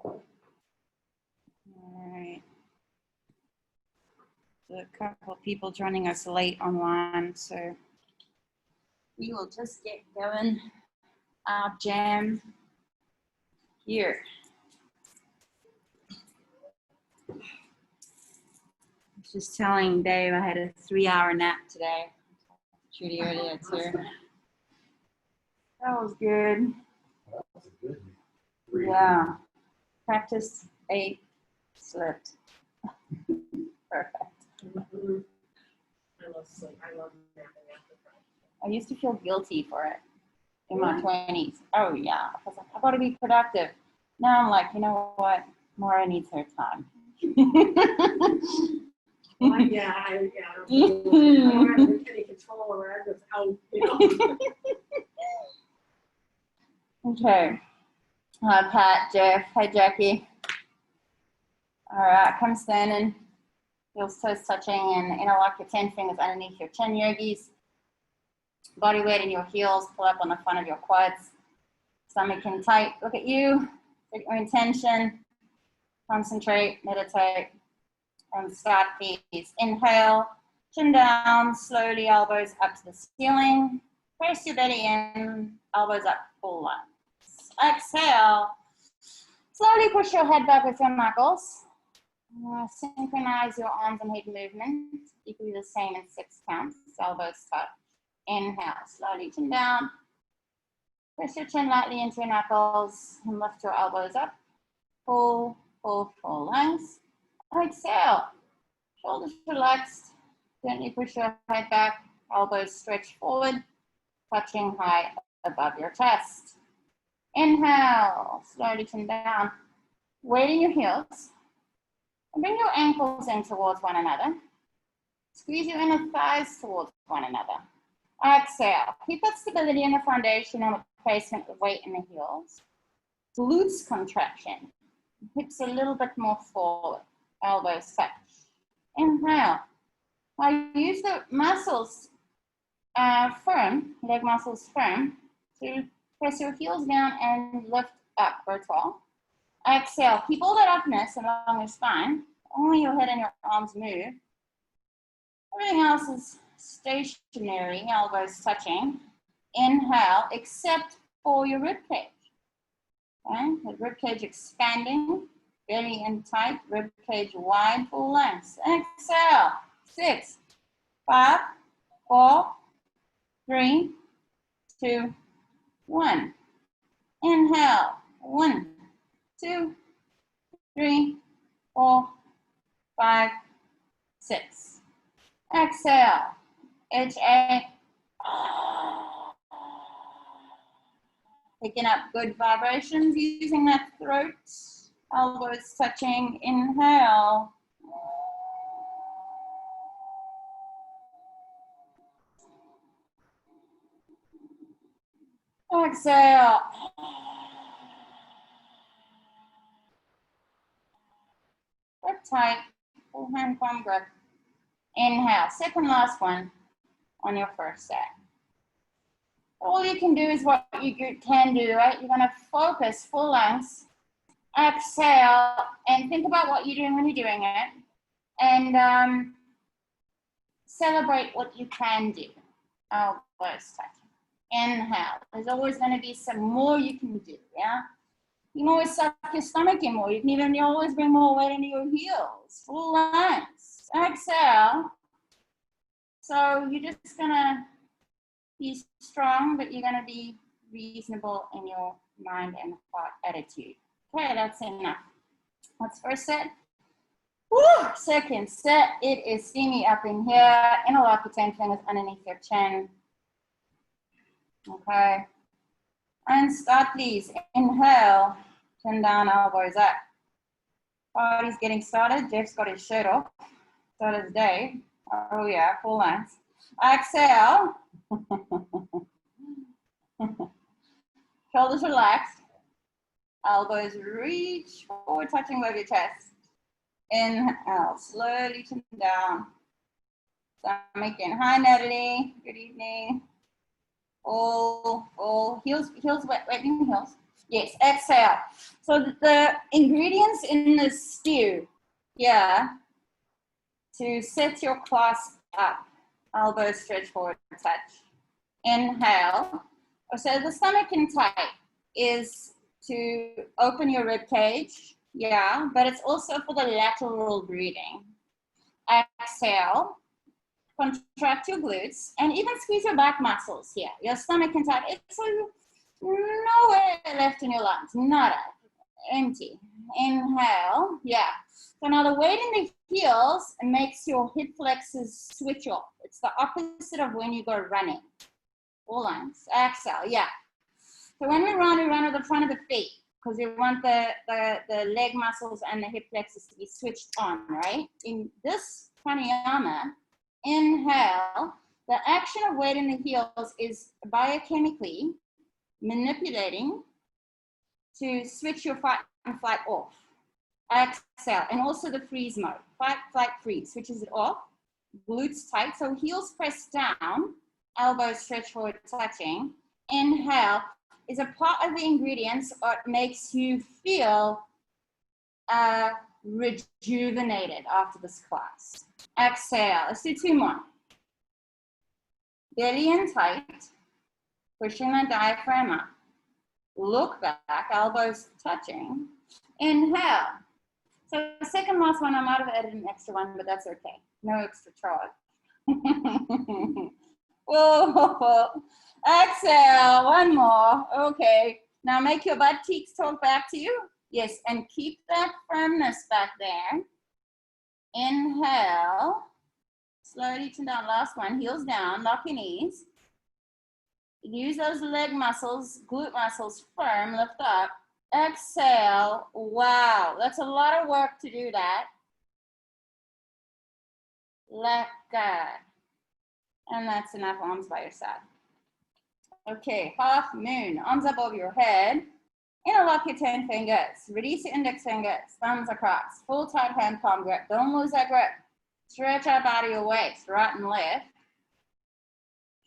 All right. So a couple of people joining us late online, so we will just get going. Our jam here. I was just telling Dave I had a 3-hour nap today. Trudy earlier too. That was good. That was a good one. Yeah. Practiced, ate, slept. Perfect. I love sleep. I love napping after practice. I used to feel guilty for it in my 20s. Oh yeah. I was like, I gotta be productive. Now I'm like, you know what? Maura needs her time. Yeah, I don't have any control over it. It's how, you know. Okay. Hi, Pat, Jeff. Hi, Jackie. All right, come standing. Heels, toes touching, and interlock your 10 fingers underneath your chin, yogis. Body weight in your heels. Pull up on the front of your quads. Stomach in tight. Look at you. Set your intention. Concentrate. Meditate. And start, please. Inhale. Chin down. Slowly, elbows up to the ceiling. Press your belly in. Elbows up. Full lunge. Exhale. Slowly push your head back with your knuckles. Synchronize your arms and head movement. Equally the same in 6 counts. Elbows touch. Inhale. Slowly chin down. Press your chin lightly into your knuckles and lift your elbows up. Full length. Exhale. Shoulders relaxed. Gently push your head back. Elbows stretch forward, touching high above your chest. Inhale, slowly chin down. Weight in your heels. And bring your ankles in towards one another. Squeeze your inner thighs towards one another. Exhale. Keep that stability in the foundation and the placement of weight in the heels. Glutes contraction. Hips a little bit more forward. Elbows touch. Inhale. Now use the muscles firm, leg muscles firm, to press your heels down and lift up, go tall. Exhale, keep all that upness along your spine. Only your head and your arms move. Everything else is stationary, elbows touching. Inhale, except for your rib cage. Okay, the rib cage expanding, belly in tight, rib cage wide, full length. Exhale, 6, 5, 4, 3, 2, 1. Inhale, 1, 2, 3, 4, 5, 6. Exhale, HA. Picking up good vibrations using that throat. Elbows touching. Inhale. Exhale. Grip tight. Full hand palm grip. Inhale. Second last one on your first set. All you can do is what you can do, right? You're going to focus full length. Exhale and think about what you're doing when you're doing it. And celebrate what you can do. Elbows touching. Inhale. There's always going to be some more you can do, yeah? You can always suck your stomach in more. You can even always bring more weight into your heels. Full length. Exhale. So you're just going to be strong, but you're going to be reasonable in your mind and heart attitude. Okay, that's enough. That's first set. Woo! Second set, it is steamy up in here. Interlock your 10 fingers underneath your chin. Okay. And start, please. Inhale, chin down, elbows up. Party's getting started. Jeff's got his shirt off. So does Dave. Oh yeah, full length. Exhale. Shoulders relaxed. Elbows reach forward, touching above your chest. Inhale, slowly chin down. Stomach in. Hi, Natalie. Good evening. Full. Heels wet in heels. Yes, exhale. So the ingredients in the stew, yeah, to set your clasp up, elbows stretch forward, touch. Inhale. So the stomach in tight is to open your rib cage, yeah, but it's also for the lateral breathing. Exhale. Contract your glutes and even squeeze your back muscles here. Your stomach can tight. It's nowhere left in your lungs. Nada. Empty. Inhale. Yeah. So now the weight in the heels makes your hip flexors switch off. It's the opposite of when you go running. All lungs. Exhale. Yeah. So when we run with the front of the feet because we want the leg muscles and the hip flexors to be switched on, right? In this pranayama, inhale, the action of weight in the heels is biochemically manipulating to switch your fight and flight off. Exhale, and also the freeze mode, fight, flight, freeze, switches it off, glutes tight, so heels press down, elbows stretch forward, touching. Inhale is a part of the ingredients that makes you feel rejuvenated after this class. Exhale. Let's do 2 more. Belly in tight, pushing the diaphragm up. Look back, elbows touching. Inhale. So the second last one, I might have added an extra one, but that's okay. No extra charge. Whoa. Exhale. 1 more. Okay. Now make your butt cheeks talk back to you. Yes, and keep that firmness back there. Inhale, slowly to down, last one, heels down, lock your knees. Use those leg muscles, glute muscles firm, lift up. Exhale, wow, that's a lot of work to do that. Let go. And that's enough, arms by your side. Okay, half moon, arms up over your head. Interlock your 10 fingers. Release your index fingers, thumbs across. Full tight hand palm grip. Don't lose that grip. Stretch up out of your waist, right and left.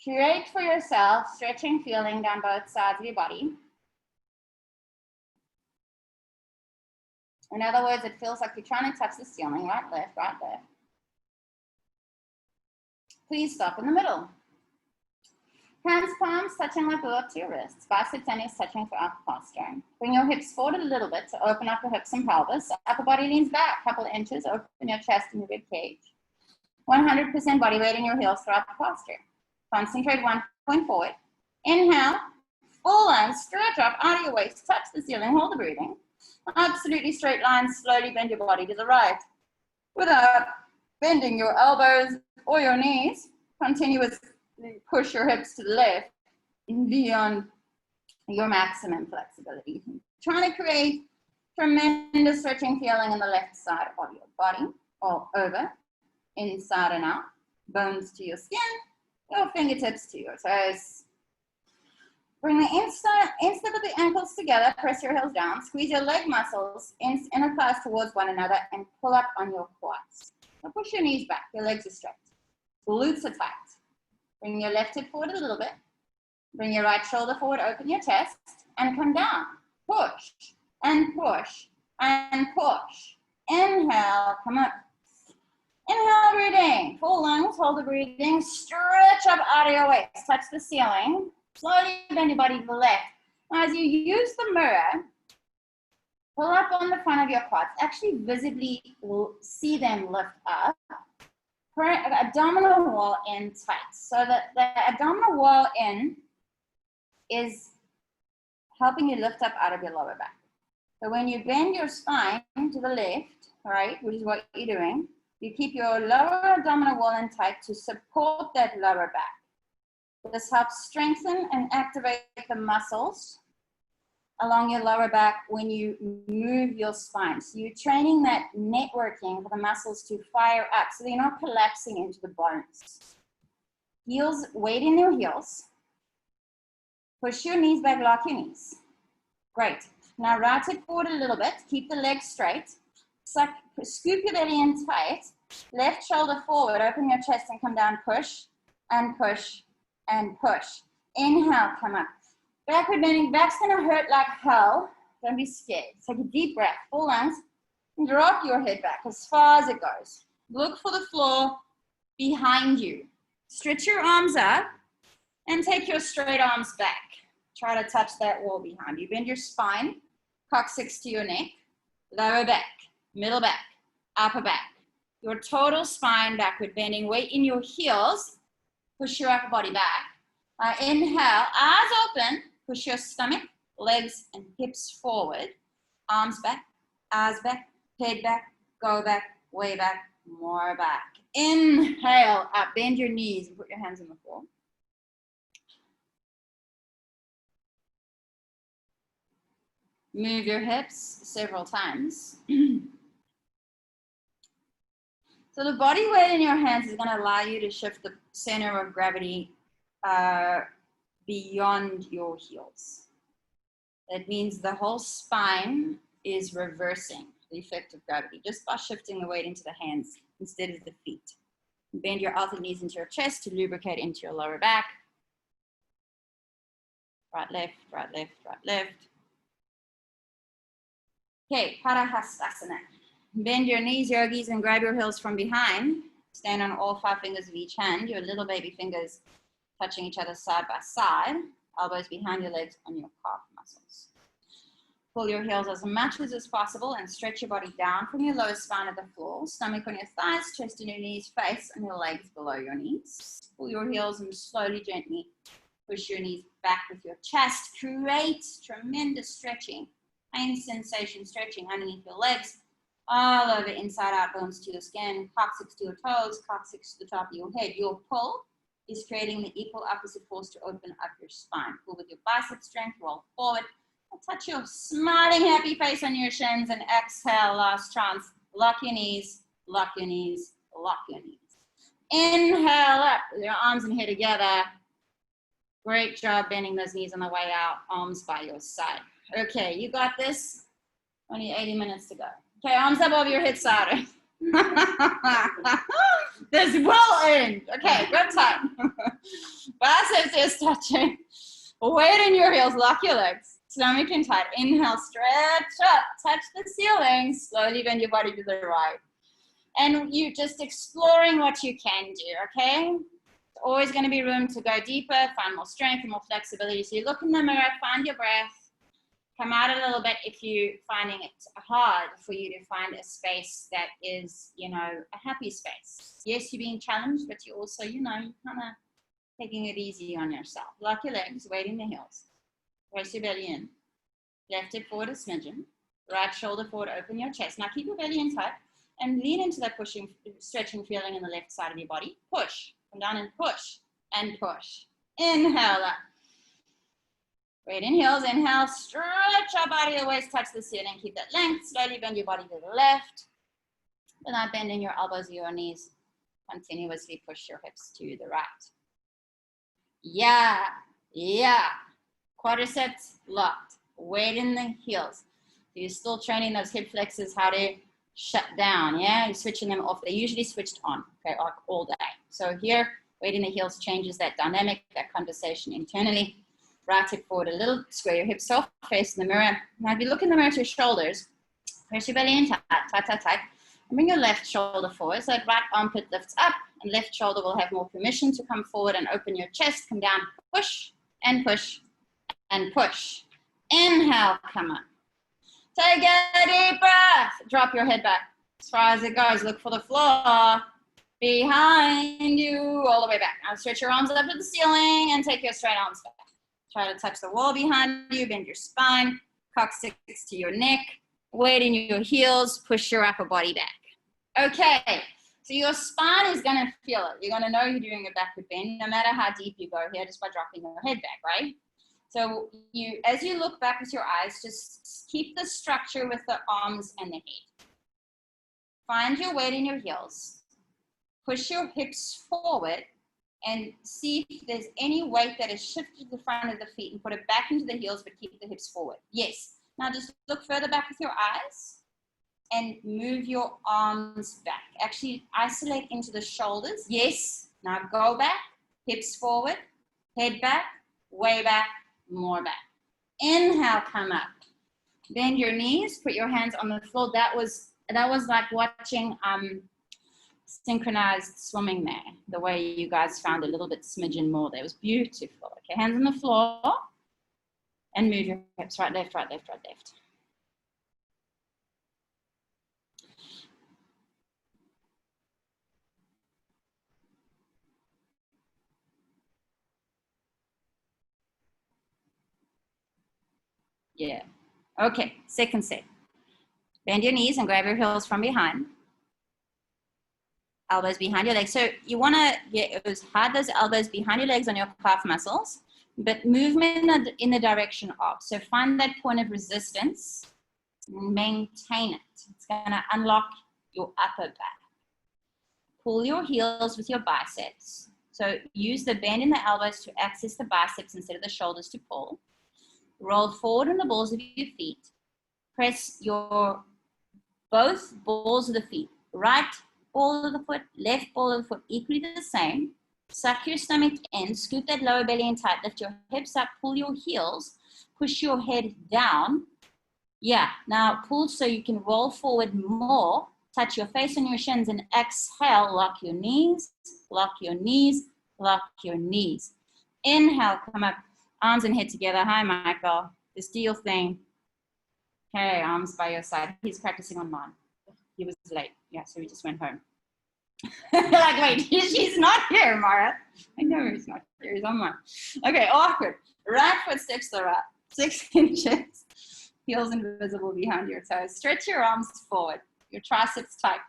Create for yourself, stretching feeling down both sides of your body. In other words, it feels like you're trying to touch the ceiling, right, left, right, left. Please stop in the middle. Hands, palms touching like up to your wrists. Bicep tennis touching throughout the posture. Bring your hips forward a little bit to open up your hips and pelvis. Upper body leans back a couple of inches. Open your chest and your rib cage. 100% body weight in your heels throughout the posture. Concentrate 1 point forward. Inhale. Full on. Stretch up out of your waist. Touch the ceiling. Hold the breathing. Absolutely straight line. Slowly bend your body to the right. Without bending your elbows or your knees. Continuous. Push your hips to the left beyond your maximum flexibility. Trying to create tremendous stretching feeling in the left side of your body, all over, inside and out, bones to your skin, your fingertips to your toes. Bring the instep of the ankles together, press your heels down, squeeze your leg muscles, inner thighs towards one another, and pull up on your quads. Now push your knees back, your legs are straight, glutes are tight. Bring your left hip forward a little bit. Bring your right shoulder forward, open your chest, and come down. Push, and push, and push. Inhale, come up. Inhale, breathing. Full lungs, hold the breathing. Stretch up out of your waist. Touch the ceiling. Slowly bend your body to the left. Now, as you use the mirror, pull up on the front of your quads. Actually, visibly see them lift up. Abdominal wall in tight. So that the abdominal wall in is helping you lift up out of your lower back. So when you bend your spine to the left, right, which is what you're doing, you keep your lower abdominal wall in tight to support that lower back. This helps strengthen and activate the muscles along your lower back when you move your spine. So you're training that networking for the muscles to fire up so they're not collapsing into the bones. Heels, weight in your heels. Push your knees back, lock your knees. Great. Now right hip forward a little bit. Keep the legs straight. Scoop your belly in tight. Left shoulder forward. Open your chest and come down. Push and push and push. Inhale, come up. Backward bending, back's gonna hurt like hell. Don't be scared. Take a deep breath, full lungs, and drop your head back as far as it goes. Look for the floor behind you. Stretch your arms up and take your straight arms back. Try to touch that wall behind you. Bend your spine, coccyx to your neck, lower back, middle back, upper back. Your total spine backward bending, weight in your heels, push your upper body back. Inhale, eyes open, push your stomach, legs, and hips forward. Arms back, eyes back, head back, go back, way back, more back. Inhale, up, bend your knees and put your hands on the floor. Move your hips several times. So the body weight in your hands is going to allow you to shift the center of gravity beyond your heels. That means the whole spine is reversing the effect of gravity just by shifting the weight into the hands instead of the feet. Bend your outer knees into your chest to lubricate into your lower back. Right, left, right, left, right, left. Okay, Parahastasana. Bend your knees, yogis, and grab your heels from behind. Stand on all 5 fingers of each hand, your little baby fingers touching each other side by side, elbows behind your legs on your calf muscles. Pull your heels as much as possible and stretch your body down from your lower spine at the floor, stomach on your thighs, chest on your knees, face on your legs below your knees. Pull your heels and slowly, gently push your knees back with your chest. Create tremendous stretching, pain sensation stretching underneath your legs, all over inside out, bones to your skin, coccyx to your toes, coccyx to the top of your head. Your pull is creating the equal opposite force to open up your spine. Pull with your bicep strength, roll forward. Touch your smiling, happy face on your shins and exhale, last chance. Lock your knees, lock your knees, lock your knees. Inhale up with your arms and head together. Great job bending those knees on the way out, arms by your side. Okay, you got this. Only 80 minutes to go. Okay, arms above your head side. This will end. Okay, good time. Biceps is touching. Weight in your heels, lock your legs. Stomach in tight. Inhale, stretch up. Touch the ceiling. Slowly bend your body to the right. And you just exploring what you can do, okay? There's always going to be room to go deeper, find more strength and more flexibility. So you look in the mirror, find your breath. Come out a little bit if you're finding it hard for you to find a space that is, you know, a happy space. Yes, you're being challenged, but you also, you know, you're kind of taking it easy on yourself. Lock your legs, weight in the heels. Press your belly in. Left hip forward a smidgen. Right shoulder forward, open your chest. Now keep your belly in tight and lean into that pushing, stretching feeling in the left side of your body. Push. Come down and push. And push. Inhale up. Great, inhales, inhale, stretch your body, always touch the ceiling, keep that length, slowly bend your body to the left, without bending your elbows or your knees, continuously push your hips to the right. Yeah, quadriceps locked, weight in the heels. You're still training those hip flexors how to shut down, yeah? You're switching them off, they're usually switched on, okay, like all day. So here, weight in the heels changes that dynamic, that conversation internally. Right hip forward a little, square your hips off, face in the mirror. Now if you look in the mirror to your shoulders, press your belly in tight, tight, tight, tight. And bring your left shoulder forward so that right armpit lifts up and left shoulder will have more permission to come forward and open your chest, come down, push and push and push. Inhale, come on. Take a deep breath. Drop your head back as far as it goes. Look for the floor behind you, all the way back. Now stretch your arms up to the ceiling and take your straight arms back. Try to touch the wall behind you, bend your spine, coccyx to your neck, weight in your heels, push your upper body back. Okay, so your spine is gonna feel it. You're gonna know you're doing a backward bend, no matter how deep you go here, just by dropping your head back, right? So you, as you look back with your eyes, just keep the structure with the arms and the head. Find your weight in your heels, push your hips forward, and see if there's any weight that is shifted to the front of the feet and put it back into the heels, but keep the hips forward. Yes. Now just look further back with your eyes and move your arms back. Actually isolate into the shoulders. Yes. Now go back, hips forward, head back, way back, more back. Inhale, come up. Bend your knees, put your hands on the floor. That was like watching synchronized swimming there, the way you guys found a little bit smidgen more there. It was beautiful. Okay, hands on the floor and move your hips right, left, right, left, right, left. Yeah. Okay, second set. Bend your knees and grab your heels from behind. Elbows behind your legs. So you want to hide those elbows behind your legs on your calf muscles, but movement in the direction of. So find that point of resistance and maintain it. It's going to unlock your upper back. Pull your heels with your biceps. So use the bend in the elbows to access the biceps instead of the shoulders to pull. Roll forward on the balls of your feet. Press your both balls of the feet, right ball of the foot, left ball of the foot, equally the same. Suck your stomach in, scoop that lower belly in tight, lift your hips up, pull your heels, push your head down. Yeah, now pull so you can roll forward more, touch your face on your shins and exhale, lock your knees, lock your knees, lock your knees. Inhale, come up, arms and head together. Hi, Michael. Just do your thing. Okay, arms by your side. He's practicing online. He was late. Yeah, so we just went home. Like, wait, she's not here, Mara. I know he's not here. He's online. Okay, awkward. Right foot steps to the right. 6 inches. Heels invisible behind your toes. Stretch your arms forward. Your triceps tight.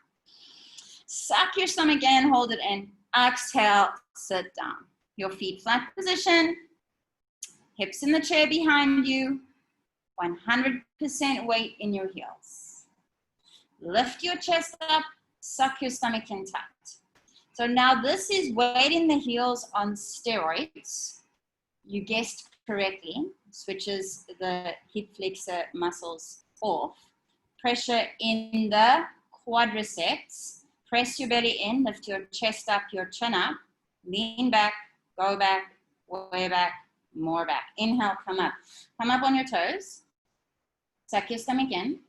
Suck your stomach in. Hold it in. Exhale. Sit down. Your feet flat position. Hips in the chair behind you. 100% weight in your heels. Lift your chest up, suck your stomach in tight. So now this is weight in the heels on steroids. You guessed correctly, switches the hip flexor muscles off. Pressure in the quadriceps. Press your belly in, lift your chest up, your chin up. Lean back, go back, way back, more back. Inhale, come up. Come up on your toes. Suck your stomach in.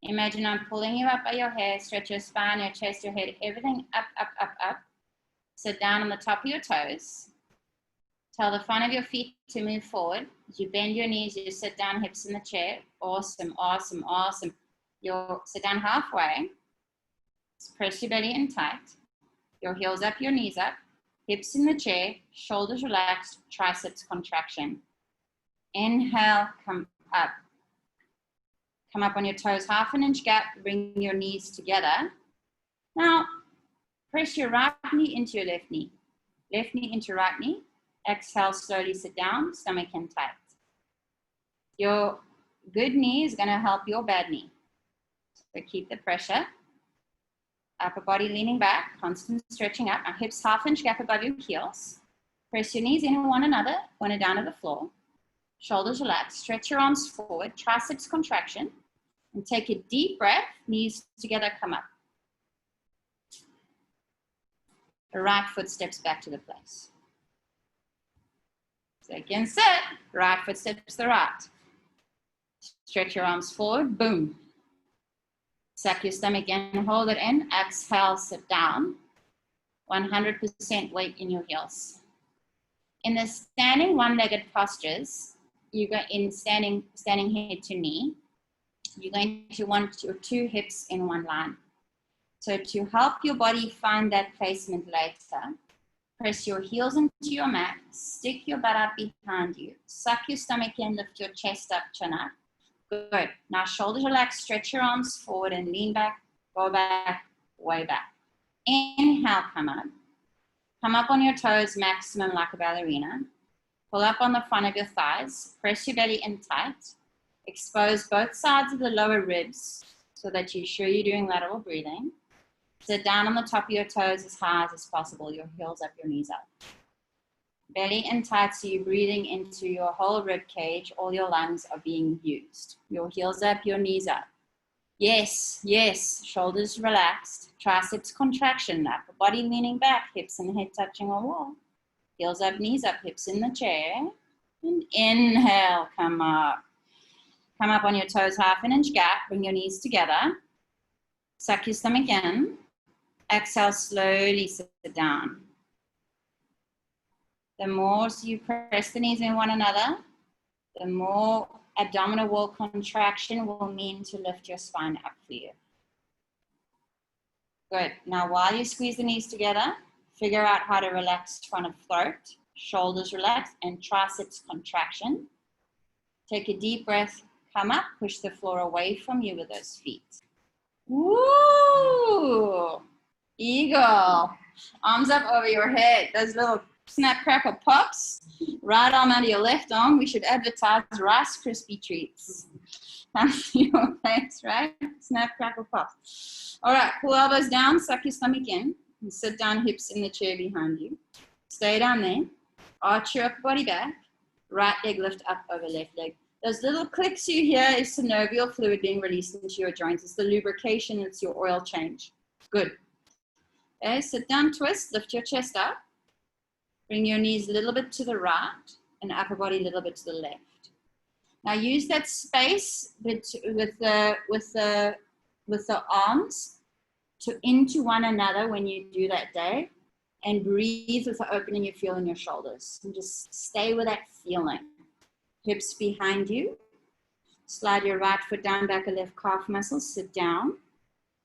Imagine I'm pulling you up by your hair. Stretch your spine, your chest, your head, everything up, up, up, up. Sit down on the top of your toes. Tell the front of your feet to move forward. As you bend your knees, you sit down, hips in the chair. Awesome, awesome, awesome. You'll sit down halfway. Press your belly in tight. Your heels up, your knees up. Hips in the chair, shoulders relaxed, triceps contraction. Inhale, come up. Come up on your toes, half an inch gap, bring your knees together. Now, press your right knee into your left knee into right knee. Exhale, slowly sit down, stomach in tight. Your good knee is gonna help your bad knee. So keep the pressure. Upper body leaning back, constant stretching up. Now hips half inch gap above your heels. Press your knees in one another, pointed down to the floor. Shoulders relaxed, stretch your arms forward, triceps contraction. And take a deep breath, knees together, come up. The right foot steps back to the place. Second set, right foot steps to the right. Stretch your arms forward, boom. Suck your stomach in, hold it in, exhale, sit down. 100% weight in your heels. In the standing one-legged postures, you go in standing head to knee. You're going to want your 2 hips in one line. So to help your body find that placement later, press your heels into your mat, stick your butt out behind you, suck your stomach in, lift your chest up, chin up. Good. Now shoulders relaxed, stretch your arms forward and lean back, go back, way back. Inhale, come up. Come up on your toes, maximum like a ballerina. Pull up on the front of your thighs, press your belly in tight. Expose both sides of the lower ribs so that you're sure you're doing lateral breathing. Sit down on the top of your toes as high as possible, your heels up, your knees up. Belly in tight so you're breathing into your whole rib cage, all your lungs are being used. Your heels up, your knees up. Yes, yes, shoulders relaxed, triceps contraction, upper body leaning back, hips and head touching a wall. Heels up, knees up, hips in the chair. And inhale, come up. Come up on your toes, 1/2 inch gap. Bring your knees together. Suck your stomach in. Exhale, slowly sit down. The more you press the knees in one another, the more abdominal wall contraction will mean to lift your spine up for you. Good. Now, while you squeeze the knees together, figure out how to relax front of throat, shoulders relaxed, and triceps contraction. Take a deep breath, come up, push the floor away from you with those feet. Woo! Eagle. Arms up over your head. Those little snap crackle pops. Right arm under your left arm. We should advertise Rice Krispie treats. Your face, right? Snap crackle pops. All right, pull elbows down, suck your stomach in, and sit down, hips in the chair behind you. Stay down there. Arch your upper body back. Right leg lift up over left leg. Those little clicks you hear is synovial fluid being released into your joints. It's the lubrication, it's your oil change. Good. Okay, sit down, twist, lift your chest up. Bring your knees a little bit to the right and upper body a little bit to the left. Now use that space with the arms into one another when you do that, Dave, and breathe with the opening you feel in your shoulders. And just stay with that feeling. Hips behind you. Slide your right foot down, back of left calf muscle. Sit down.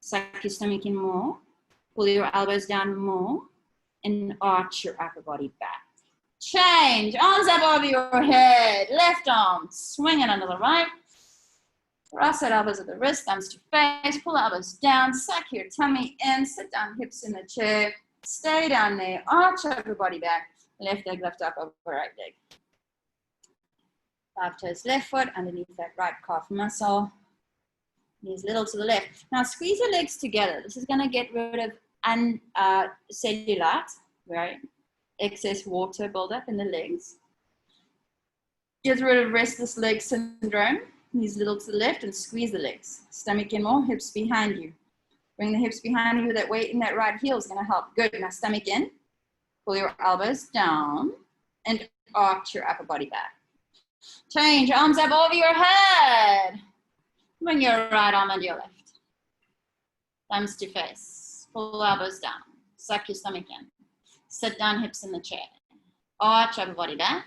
Suck your stomach in more. Pull your elbows down more. And arch your upper body back. Change. Arms up over your head. Left arm. Swing it under the right. Cross that elbows at the wrist. Thumbs to face. Pull elbows down. Suck your tummy in. Sit down. Hips in the chair. Stay down there. Arch upper body back. Left leg lift up over right leg. 5 toes left foot underneath that right calf muscle. Knees little to the left. Now squeeze your legs together. This is going to get rid of cellulite, right? Excess water buildup in the legs. Get rid of restless leg syndrome. Knees little to the left and squeeze the legs. Stomach in more, hips behind you. Bring the hips behind you. That weight in that right heel is going to help. Good. Now stomach in. Pull your elbows down and arch your upper body back. Change, arms up over your head. Bring your right arm under your left. Thumbs to face. Pull elbows down. Suck your stomach in. Sit down, hips in the chair. Arch upper body back.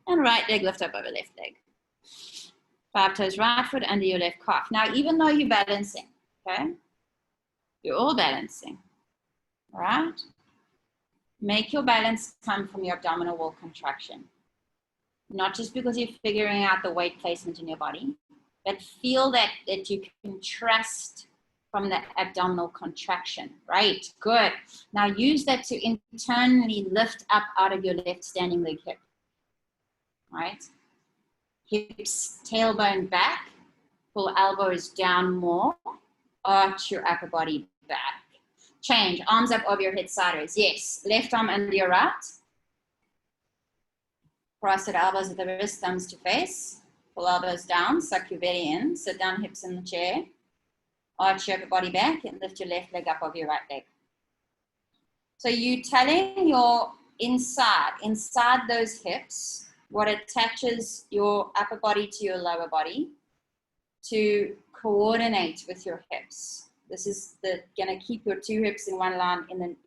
And right leg lift up over left leg. 5 toes right foot under your left calf. Now, even though you're balancing, okay? You're all balancing, all right? Make your balance come from your abdominal wall contraction. Not just because you're figuring out the weight placement in your body, but feel that you can trust from the abdominal contraction. Right, good. Now use that to internally lift up out of your left standing leg hip. Right? Hips, tailbone back, pull elbows down more, arch your upper body back. Change, arms up over your head sideways. Yes, left arm under your right. Crossed elbows at the wrist, thumbs to face. Pull elbows down, suck your belly in. Sit down, hips in the chair. Arch your upper body back and lift your left leg up over your right leg. So you telling your inside those hips, what attaches your upper body to your lower body to coordinate with your hips. This is gonna keep your 2 hips in one line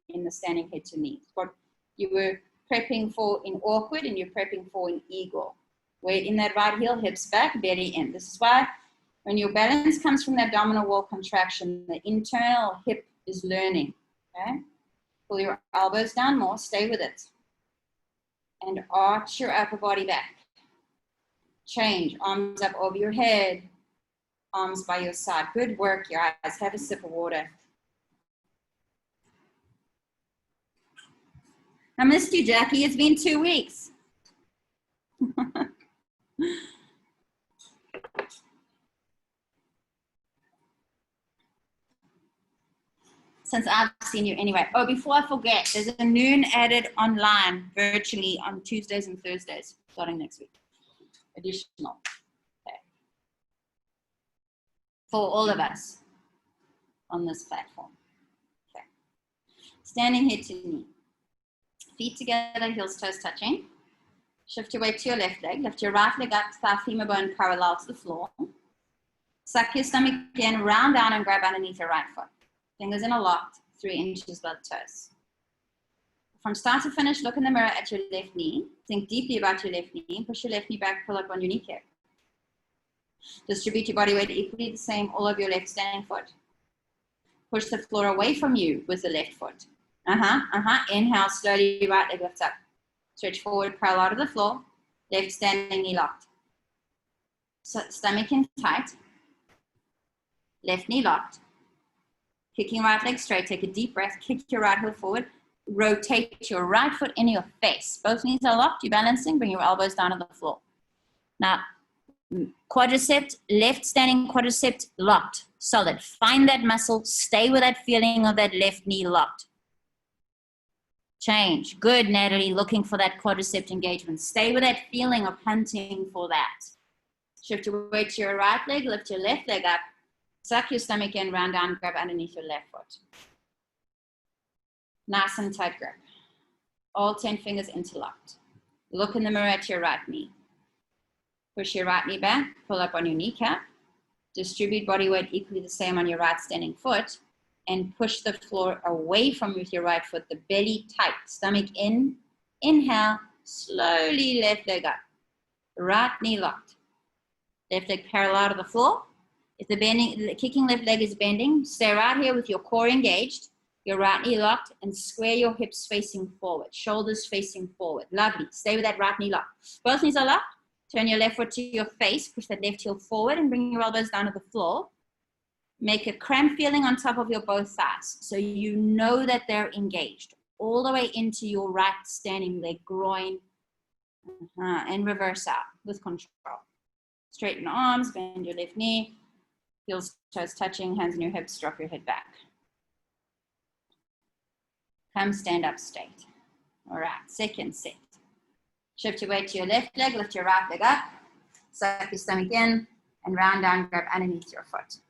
in the standing head to knee. What you were prepping for in awkward and you're prepping for in eagle. Weight in that right heel, hips back, belly in. This is why when your balance comes from the abdominal wall contraction, the internal hip is learning, okay? Pull your elbows down more, stay with it. And arch your upper body back. Change, arms up over your head, arms by your side. Good work, you guys. Have a sip of water. I missed you, Jackie. It's been 2 weeks. Since I've seen you anyway. Oh, before I forget, there's a noon added online virtually on Tuesdays and Thursdays starting next week. Additional. Okay. For all of us on this platform. Okay. Standing head to knee. Feet together, heels, toes touching. Shift your weight to your left leg. Lift your right leg up, thigh femur bone parallel to the floor. Suck your stomach in, round down and grab underneath your right foot. Fingers in a lock, 3 inches above the toes. From start to finish, look in the mirror at your left knee. Think deeply about your left knee. Push your left knee back, pull up on your kneecap. Distribute your body weight equally the same all over your left standing foot. Push the floor away from you with the left foot. Inhale, slowly, right leg lifts up. Stretch forward, parallel to the floor. Left standing knee locked. So, stomach in tight. Left knee locked. Kicking right leg straight. Take a deep breath. Kick your right heel forward. Rotate your right foot in your face. Both knees are locked. You're balancing. Bring your elbows down to the floor. Now, quadricep, left standing quadricep locked. Solid. Find that muscle. Stay with that feeling of that left knee locked. Change. Good, Natalie. Looking for that quadricep engagement. Stay with that feeling of hunting for that. Shift your weight to your right leg. Lift your left leg up. Suck your stomach in, round down, grab underneath your left foot. Nice and tight grip. All 10 fingers interlocked. Look in the mirror at your right knee. Push your right knee back, pull up on your kneecap. Distribute body weight equally the same on your right standing foot. And push the floor away from you with your right foot, the belly tight, stomach in. Inhale, slowly left leg up. Right knee locked. Left leg parallel to the floor. If the kicking left leg is bending, stay right here with your core engaged, your right knee locked, and square your hips facing forward, shoulders facing forward. Lovely. Stay with that right knee locked. Both knees are locked. Turn your left foot to your face. Push that left heel forward and bring your elbows down to the floor. Make a cramp feeling on top of your both thighs so you know that they're engaged. All the way into your right standing leg, groin, and reverse out with control. Straighten arms, bend your left knee. Heels, toes touching, hands on your hips, drop your head back. Come stand up straight. All right, second set. Shift your weight to your left leg, lift your right leg up, suck your stomach in, and round down, grab underneath your foot.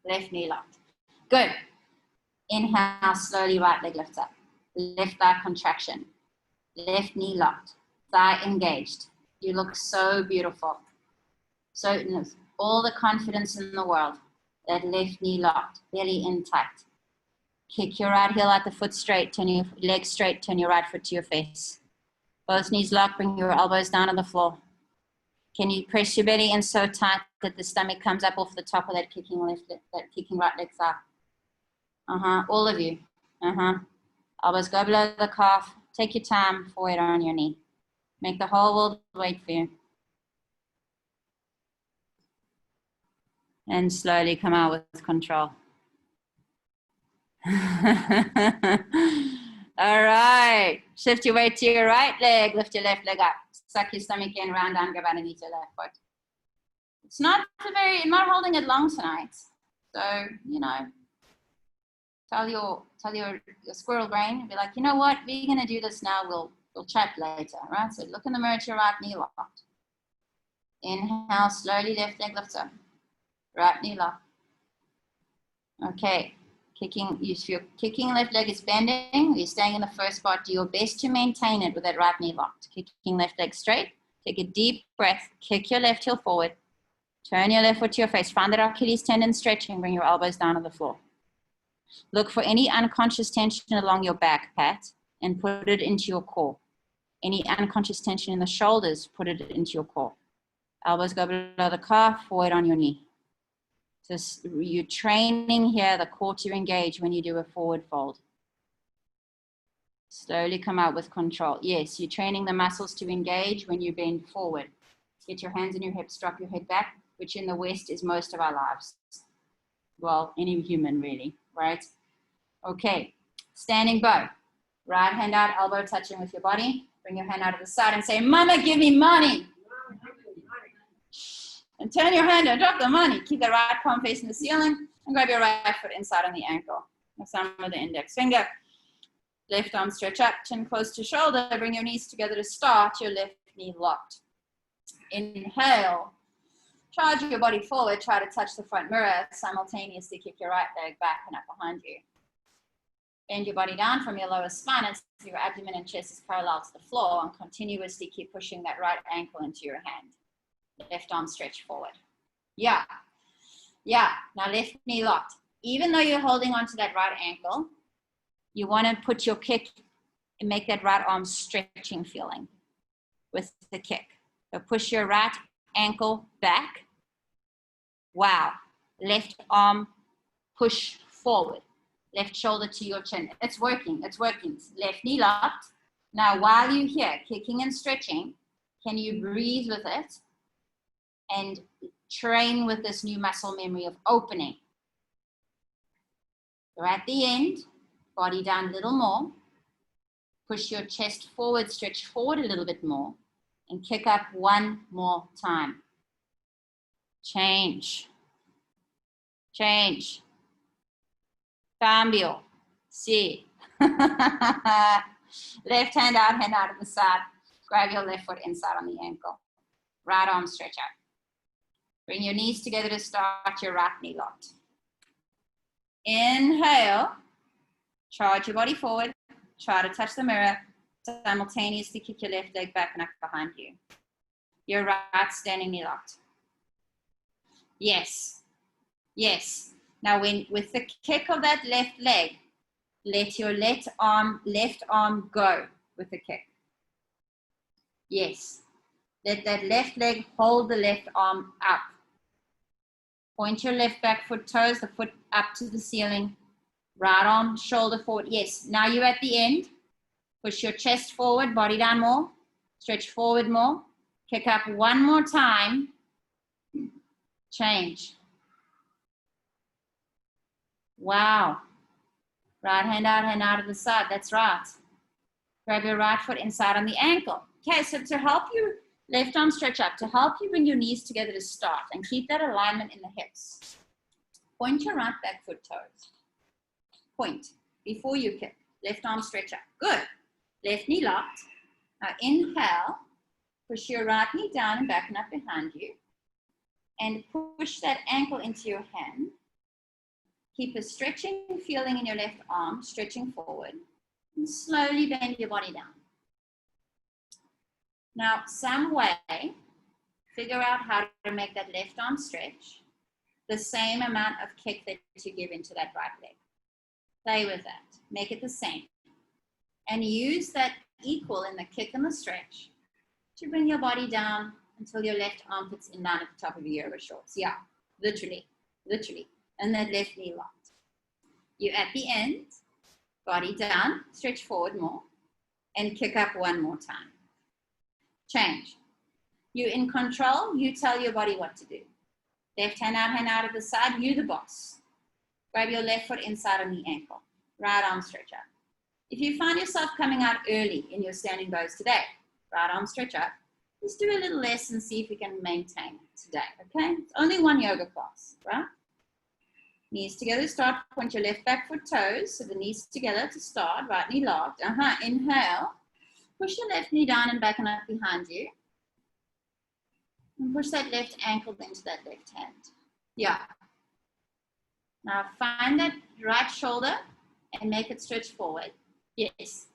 Left knee locked. Good. Inhale, slowly right leg lifts up. Left thigh contraction. Left knee locked. Thigh engaged. You look so beautiful. So all the confidence in the world. That left knee locked, belly in tight. Kick your right heel out the foot straight, turn your leg straight, turn your right foot to your face. Both knees locked, bring your elbows down on the floor. Can you press your belly in so tight that the stomach comes up off the top of that kicking right leg thigh? All of you. Elbows go below the calf. Take your time, forward on your knee. Make the whole world wait for you. And slowly come out with control. All right. Shift your weight to your right leg. Lift your left leg up. Suck your stomach in, round down, grab underneath your left foot. It's not not holding it long tonight. So, tell your squirrel brain, be like, you know what, we're gonna do this now, we'll chat later, right? So look in the mirror at your right knee locked. Inhale, slowly left leg lifts up. Right knee locked. Okay. If your kicking left leg is bending, you're staying in the first spot, do your best to maintain it with that right knee locked. Kicking left leg straight, take a deep breath, kick your left heel forward, turn your left foot to your face, find that Achilles tendon stretching, bring your elbows down on the floor. Look for any unconscious tension along your back, Pat, and put it into your core. Any unconscious tension in the shoulders, put it into your core. Elbows go below the calf, forward on your knee. So you're training here the core to engage when you do a forward fold. Slowly come out with control. Yes, you're training the muscles to engage when you bend forward. Get your hands on your hips, drop your head back, which in the West is most of our lives. Well, any human really, right? Okay, standing bow. Right hand out, elbow touching with your body. Bring your hand out to the side and say, Mama, give me money. And turn your hand and drop the money. Keep the right palm facing the ceiling and grab your right foot inside on the ankle. The thumb with the index finger. Left arm stretch up, chin close to shoulder. Bring your knees together to start. Your left knee locked. Inhale. Charge your body forward. Try to touch the front mirror. Simultaneously kick your right leg back and up behind you. Bend your body down from your lower spine until your abdomen and chest is parallel to the floor, and continuously keep pushing that right ankle into your hand. Left arm stretch forward. Yeah. Now left knee locked. Even though you're holding onto that right ankle, you want to put your kick and make that right arm stretching feeling with the kick. So push your right ankle back. Wow. Left arm push forward. Left shoulder to your chin. It's working. Left knee locked. Now, while you're here, kicking and stretching, can you breathe with it and train with this new muscle memory of opening? You're at the end, body down a little more. Push your chest forward, stretch forward a little bit more, and kick up one more time. Change. Cambio. See. Left hand out to the side. Grab your left foot inside on the ankle. Right arm stretch out. Bring your knees together to start your right knee locked. Inhale. Charge your body forward. Try to touch the mirror. Simultaneously kick your left leg back and up behind you. Your right standing knee locked. Yes. Now with the kick of that left leg, let your left arm go with the kick. Yes. Let that left leg hold the left arm up. Point your left back foot toes, the foot up to the ceiling. Right arm, shoulder forward. Yes. Now you're at the end. Push your chest forward, body down more. Stretch forward more. Kick up one more time. Change. Wow. Right hand out to the side. That's right. Grab your right foot inside on the ankle. Okay, so to help you, left arm stretch up, to help you bring your knees together to start and keep that alignment in the hips. Point your right back foot toes. Point before you kick. Left arm stretch up. Good. Left knee locked. Now inhale. Push your right knee down and back and up behind you. And push that ankle into your hand. Keep a stretching feeling in your left arm, stretching forward. And slowly bend your body down. Now, some way, figure out how to make that left arm stretch the same amount of kick that you give into that right leg. Play with that. Make it the same. And use that equal in the kick and the stretch to bring your body down until your left armpit's in line at the top of your yoga shorts. Yeah, literally. And that left knee locked. You're at the end, body down, stretch forward more, and kick up one more time. Change. You're in control, you tell your body what to do. Left hand out at the side, you the boss. Grab your left foot inside on the ankle. Right arm stretch up. If you find yourself coming out early in your standing pose today, right arm stretch up, just do a little less and see if you can maintain it today, okay? It's only one yoga class, right? Knees together to start, point your left back foot toes, so the knees together to start, right knee locked. Inhale, push your left knee down and back and up behind you. And push that left ankle into that left hand. Yeah. Now find that right shoulder and make it stretch forward. Yes.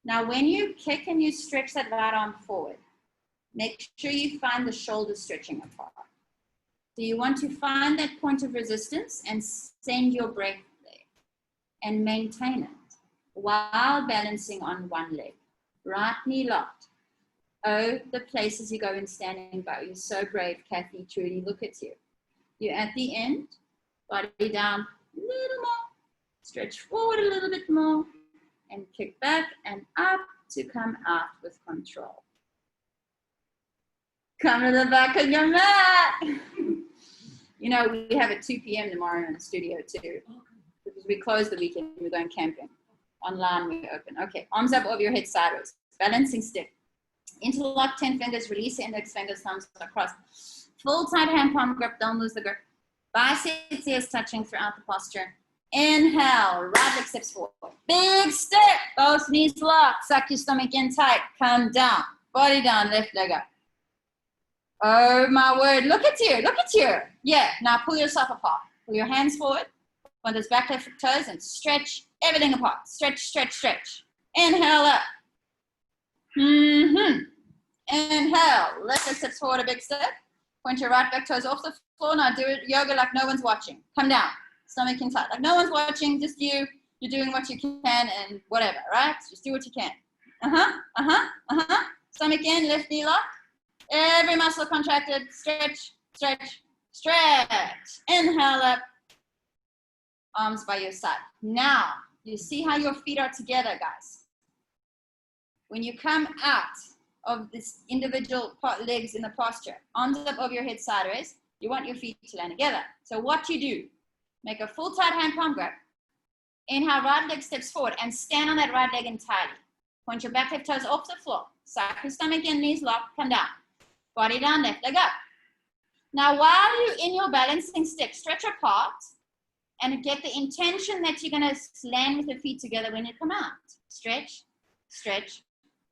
Now when you kick and you stretch that right arm forward, make sure you find the shoulder stretching apart. So you want to find that point of resistance and send your breath there and maintain it while balancing on one leg. Right knee locked. Oh, the places you go in standing bow. You're so brave, Kathy, truly, look at you. You're at the end, body down a little more, stretch forward a little bit more, and kick back and up to come out with control. Come to the back of your mat. You know, we have at 2 p.m. tomorrow in the studio too, because we close the weekend, we're going camping. Online, we open. Okay, arms up over your head sideways, balancing stick. Interlock 10 fingers, release the index fingers, thumbs across. Full tight hand palm grip, don't lose the grip. Biceps, ears touching throughout the posture. Inhale, right leg steps forward. Big step, both knees locked, suck your stomach in tight, come down. Body down, left leg up. Oh my word, look at you. Yeah, now pull yourself apart. Pull your hands forward, Point those back left toes and stretch everything apart. Stretch, stretch, stretch. Inhale up. Inhale. Lift the hips forward a big step. Point your right back toes off the floor. Now do it yoga like no one's watching. Come down. Stomach in tight. Like no one's watching, just you. You're doing what you can and whatever, right? Just do what you can. Stomach in, left knee lock. Every muscle contracted. Stretch, stretch, stretch. Inhale up. Arms by your side. Now, you see how your feet are together, guys. When you come out of this individual legs in the posture, arms up over your head sideways, you want your feet to land together. So what you do, make a full tight hand palm grab. Inhale, right leg steps forward and stand on that right leg entirely. Point your back left toes off the floor. Suck your stomach in, knees locked, come down. Body down, left leg up. Now while you're in your balancing stick, stretch apart and get the intention that you're going to land with your feet together when you come out. Stretch, stretch,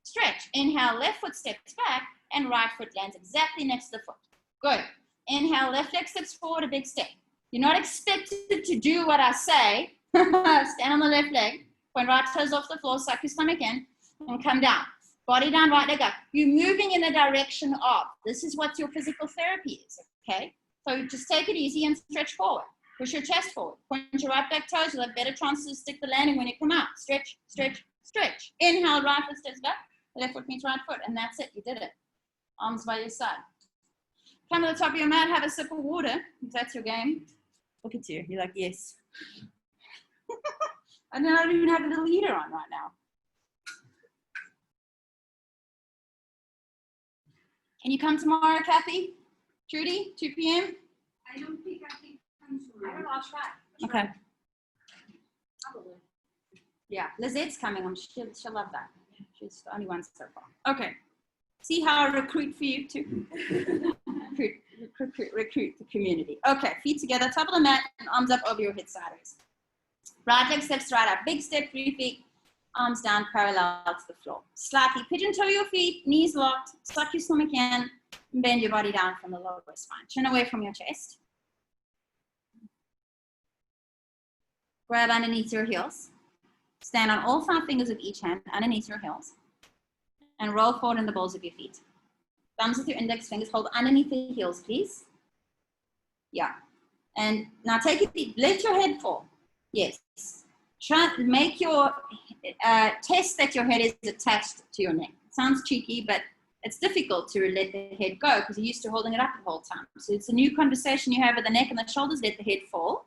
stretch. Inhale, left foot steps back and right foot lands exactly next to the foot. Good. Inhale, left leg steps forward a big step. You're not expected to do what I say. Stand on the left leg, point right toes off the floor, suck your stomach in, and come down. Body down, right leg up. You're moving in the direction of. This is what your physical therapy is, okay? So just take it easy and stretch forward. Push your chest forward. Point your right back toes. You'll have better chances to stick the landing when you come out. Stretch, stretch, stretch. Inhale, right foot steps back. Left foot meets right foot. And that's it. You did it. Arms by your side. Come to the top of your mat. Have a sip of water. If that's your game. Look at you. You're like, yes. I don't even have a little heater on right now. Can you come tomorrow, Kathy? Trudy, 2 p.m.? I don't think I can come tomorrow. I don't know, I'll try. Okay. Probably. Yeah, Lizette's coming. She'll love that. She's the only one so far. Okay. See how I recruit for you too? recruit the community. Okay, feet together, top of the mat, and arms up over your head sideways. Right leg steps right up. Big step, 3 feet. Arms down, parallel to the floor. Slightly pigeon toe your feet, knees locked, suck your stomach in, and bend your body down from the lower spine. Chin away from your chest. Grab underneath your heels. Stand on all 5 fingers of each hand underneath your heels. And roll forward in the balls of your feet. Thumbs with your index fingers. Hold underneath the heels, please. Yeah. And now take it deep. Let your head fall. Yes. Try make your test that your head is attached to your neck. It sounds cheeky, but it's difficult to let the head go because you're used to holding it up the whole time. So it's a new conversation you have with the neck and the shoulders. Let the head fall.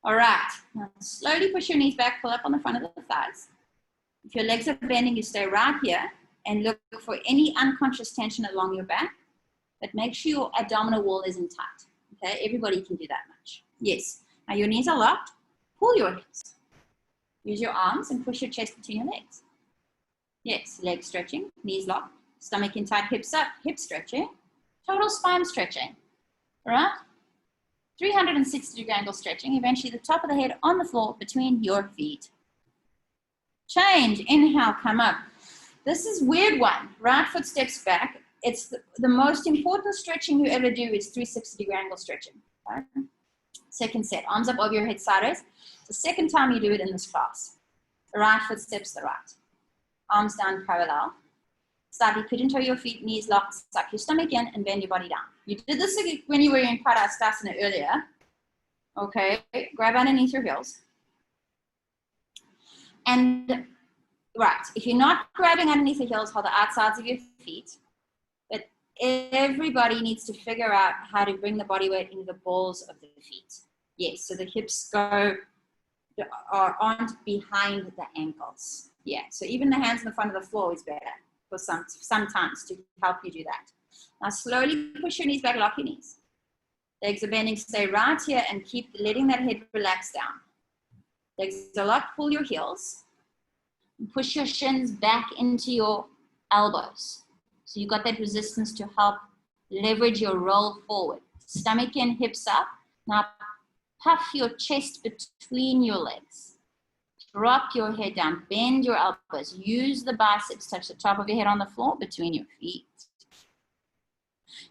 All right. Now slowly push your knees back. Pull up on the front of the thighs. If your legs are bending, you stay right here and look for any unconscious tension along your back. But make sure your abdominal wall isn't tight. Okay, everybody can do that much. Yes. Now your knees are locked. Pull your hips. Use your arms and push your chest between your legs. Yes, legs stretching, knees locked, stomach in tight, hips up, hip stretching, total spine stretching. All right? 360-degree angle stretching. Eventually the top of the head on the floor between your feet. Change. Inhale, come up. This is weird one. Right foot steps back. It's the most important stretching you ever do is 360-degree angle stretching. Right? Second set. Arms up over your head sideways. It's the second time you do it in this class. The right foot steps the right. Arms down parallel. Slightly pigeon toe your feet, knees locked, suck your stomach in and bend your body down. You did this when you were in Padasana earlier. Okay, grab underneath your heels. And right, if you're not grabbing underneath the heels, hold the outsides of your feet. But everybody needs to figure out how to bring the body weight into the balls of the feet. Yes, so the hips aren't behind the ankles. Yeah, so even the hands in the front of the floor is better for sometimes to help you do that. Now slowly push your knees back, lock your knees. Legs are bending, stay right here and keep letting that head relax down. Legs are locked, pull your heels. And push your shins back into your elbows. So you've got that resistance to help leverage your roll forward. Stomach in, hips up. Now puff your chest between your legs. Drop your head down, bend your elbows. Use the biceps, touch the top of your head on the floor between your feet.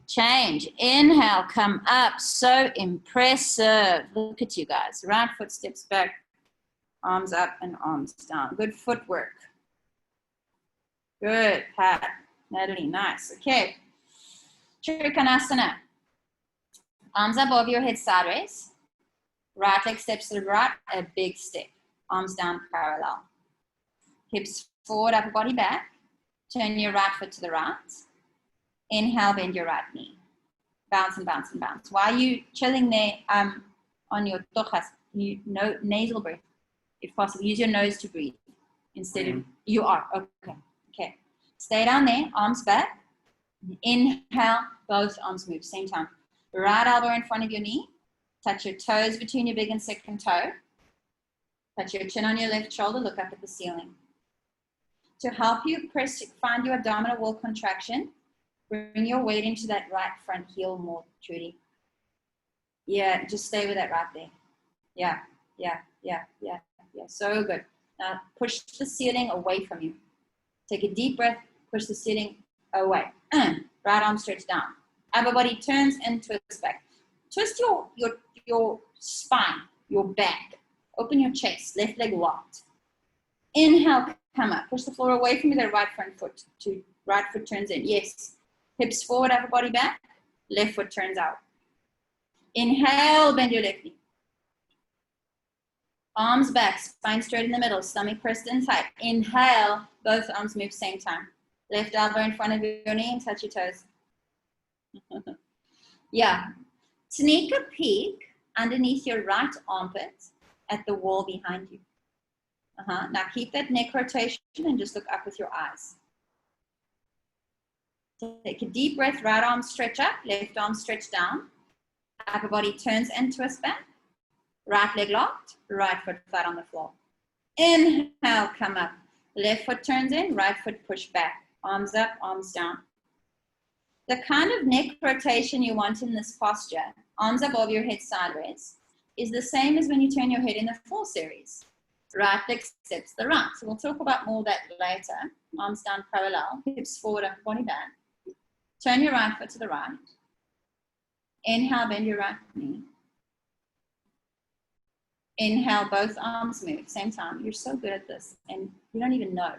Change. Inhale, come up. So impressive. Look at you guys. Right foot steps back, arms up and arms down. Good footwork. Good, Pat. Natalie, nice. Okay. Trikonasana. Arms above your head sideways. Right leg steps to the right, a big step. Arms down parallel. Hips forward, upper body back. Turn your right foot to the right. Inhale, bend your right knee. Bounce and bounce and bounce. While you chilling there on your tochas, nasal breath, if possible. Use your nose to breathe instead of, you are, okay. Okay. Stay down there, arms back. Inhale, both arms move, same time. Right elbow in front of your knee. Touch your toes between your big and second toe. Touch your chin on your left shoulder, look up at the ceiling. To help you find your abdominal wall contraction, bring your weight into that right front heel more, Trudy. Yeah, just stay with that right there. Yeah. So good. Now push the ceiling away from you. Take a deep breath, push the ceiling away. Right arm stretch down. Upper body turns and twists back. Twist your spine, your back. Open your chest, left leg locked. Inhale, come up. Push the floor away from you, that right front foot. Right foot turns in. Yes. Hips forward, upper body back. Left foot turns out. Inhale, bend your left knee. Arms back, spine straight in the middle, stomach pressed in tight. Inhale, both arms move same time. Left elbow in front of your knee and touch your toes. Yeah. Sneak a peek underneath your right armpit at the wall behind you. Now keep that neck rotation and just look up with your eyes. Take a deep breath, right arm stretch up, left arm stretch down. Upper body turns and twists back. Right leg locked, right foot flat on the floor. Inhale, come up. Left foot turns in, right foot push back. Arms up, arms down. The kind of neck rotation you want in this posture, arms above your head sideways, is the same as when you turn your head in the 4 series. Right leg steps to the right. So we'll talk about more of that later. Arms down parallel, hips forward, upper body back. Turn your right foot to the right. Inhale, bend your right knee. Inhale, both arms move, same time. You're so good at this, and you don't even know.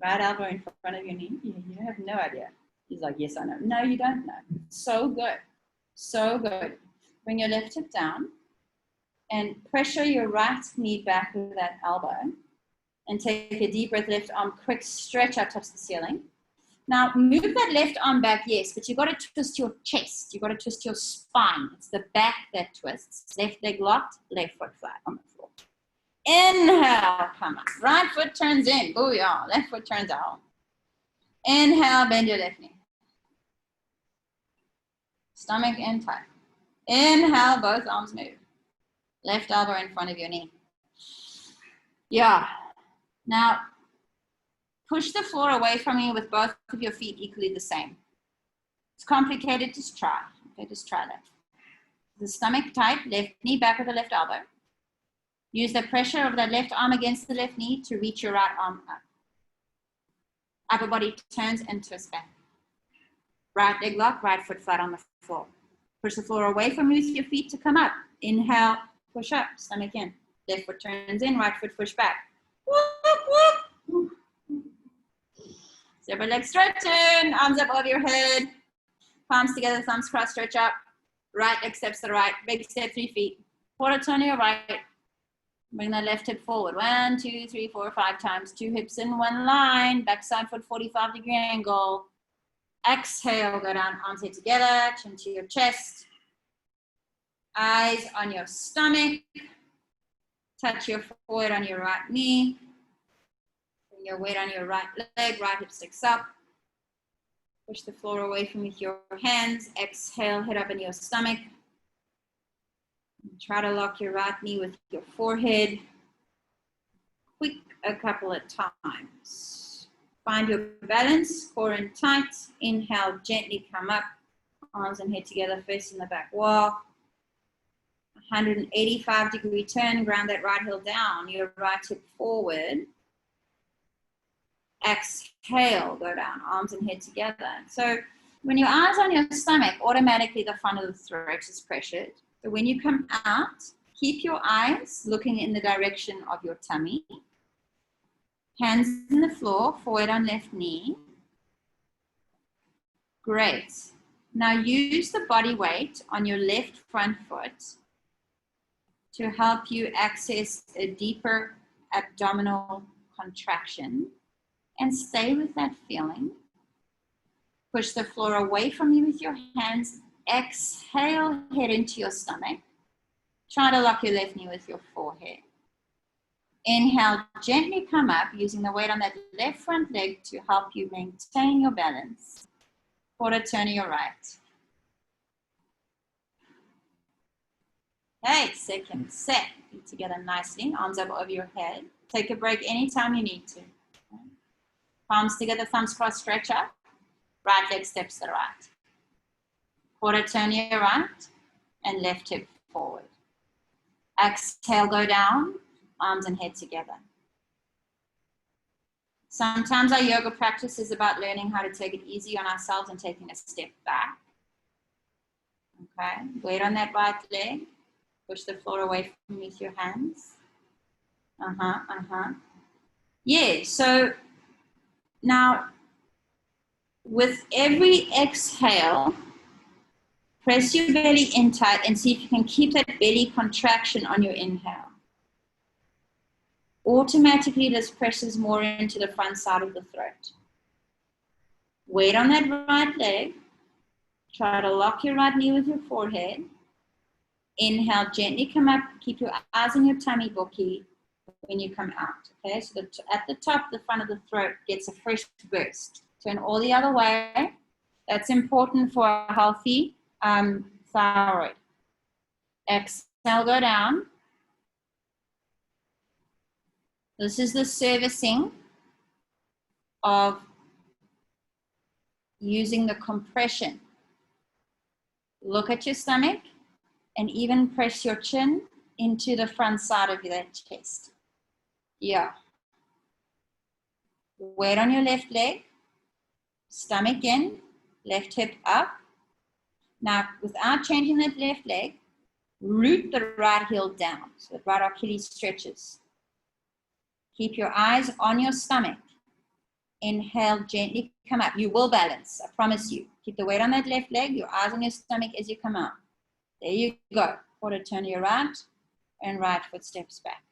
Right elbow in front of your knee. You have no idea. He's like, yes, I know. No, you don't know. So good. So good. Bring your left hip down and pressure your right knee back with that elbow. And take a deep breath, left arm, quick stretch up, touch the ceiling. Now, move that left arm back, yes, but you got to twist your chest. You got to twist your spine. It's the back that twists. Left leg locked, left foot flat on the floor. Inhale, come up. Right foot turns in. Booyah. Left foot turns out. Inhale, bend your left knee. Stomach in tight. Inhale, both arms move. Left elbow in front of your knee. Yeah. Now, push the floor away from you with both of your feet equally the same. It's complicated, just try. Okay, just try that. The stomach tight, left knee back with the left elbow. Use the pressure of that left arm against the left knee to reach your right arm up. Upper body turns and twists back. Right leg lock, right foot flat on the floor. Push the floor away from you with your feet to come up. Inhale, push up, stomach in. Left foot turns in, right foot push back. Whoop, whoop. Separate leg stretching, arms up over your head. Palms together, thumbs crossed, stretch up. Right leg steps to the right, big step, 3 feet. Quarter turn to your right. Bring that left hip forward. 1, 2, 3, 4, 5 times. 2 hips in one line. Backside foot, 45-degree angle. Exhale, go down, arms head together, chin to your chest. Eyes on your stomach. Touch your forehead on your right knee. Bring your weight on your right leg, right hip sticks up. Push the floor away from you with your hands. Exhale, head up in your stomach. Try to lock your right knee with your forehead. Quick a couple of times. Find your balance, core in tight. Inhale, gently come up. Arms and head together, facing the back wall. 185-degree turn, ground that right heel down. Your right hip forward. Exhale, go down, arms and head together. So When your eyes on your stomach, automatically the front of the throat is pressured. But when you come out, keep your eyes looking in the direction of your tummy. Hands on the floor, forward on left knee. Great. Now use the body weight on your left front foot to help you access a deeper abdominal contraction, and stay with that feeling. Push the floor away from you with your hands. Exhale, head into your stomach. Try to lock your left knee with your forehead. Inhale, gently come up using the weight on that left front leg to help you maintain your balance. Quarter turn to your right. Okay, second set. Feet together nicely, arms up over your head. Take a break anytime you need to. Palms together, thumbs crossed, stretch up. Right leg steps to the right. Quarter turn to your right and left hip forward. Exhale, go down, arms and head together. Sometimes our yoga practice is about learning how to take it easy on ourselves and taking a step back. Okay, weight on that right leg. Push the floor away from you with your hands. Yeah, so now with every exhale, press your belly in tight and see if you can keep that belly contraction on your inhale. Automatically, this presses more into the front side of the throat. Weight on that right leg. Try to lock your right knee with your forehead. Inhale, gently come up. Keep your eyes on your tummy, Boki, when you come out. Okay, so at the top, the front of the throat gets a fresh burst. Turn all the other way. That's important for a healthy thyroid. Exhale, go down. This is the servicing of using the compression. Look at your stomach and even press your chin into the front side of that chest. Yeah. Weight on your left leg, stomach in, left hip up. Now, without changing that left leg, root the right heel down so the right Achilles stretches. Keep your eyes on your stomach. Inhale, gently come up. You will balance, I promise you. Keep the weight on that left leg, your eyes on your stomach as you come out. There you go. Quarter turn to your right and right foot steps back.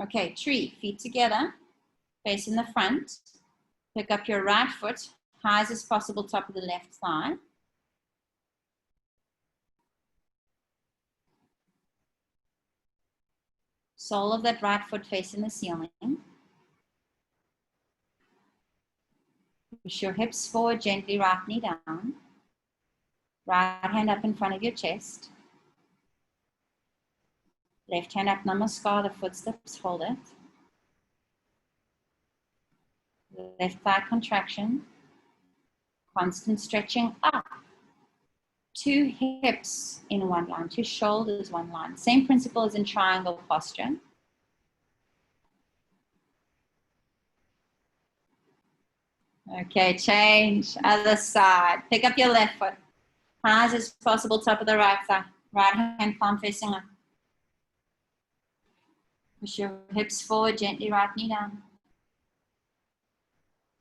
Okay, tree, feet together, facing the front. Pick up your right foot, high as possible, top of the left thigh. Sole of that right foot facing the ceiling. Push your hips forward gently, right knee down. Right hand up in front of your chest. Left hand up, namaskar, the footsteps, hold it. Left thigh contraction. Constant stretching up. 2 hips in one line, 2 shoulders, one line. Same principle as in triangle posture. Okay, change, other side. Pick up your left foot. High as possible, top of the right thigh. Right hand palm facing up. Push your hips forward, gently right knee down.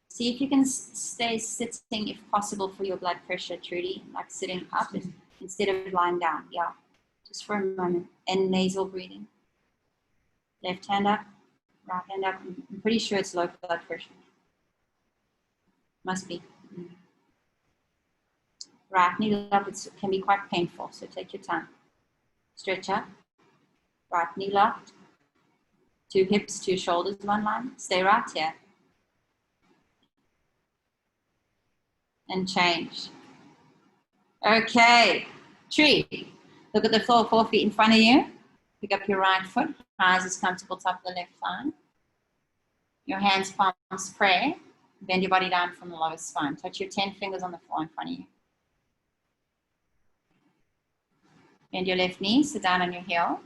See if you can stay sitting if possible for your blood pressure, Trudy, like sitting up instead of lying down. Yeah, just for a moment. And nasal breathing. Left hand up, right hand up. I'm pretty sure it's low blood pressure. Must be. Right knee up, it can be quite painful, so take your time. Stretch up, right knee locked. 2 hips, 2 shoulders, one line. Stay right here. And change. Okay, tree. Look at the floor, 4 feet in front of you. Pick up your right foot, eyes as comfortable, top of the left thigh. Your hands, palms, pray. Bend your body down from the lower spine. Touch your 10 fingers on the floor in front of you. Bend your left knee, sit down on your heel.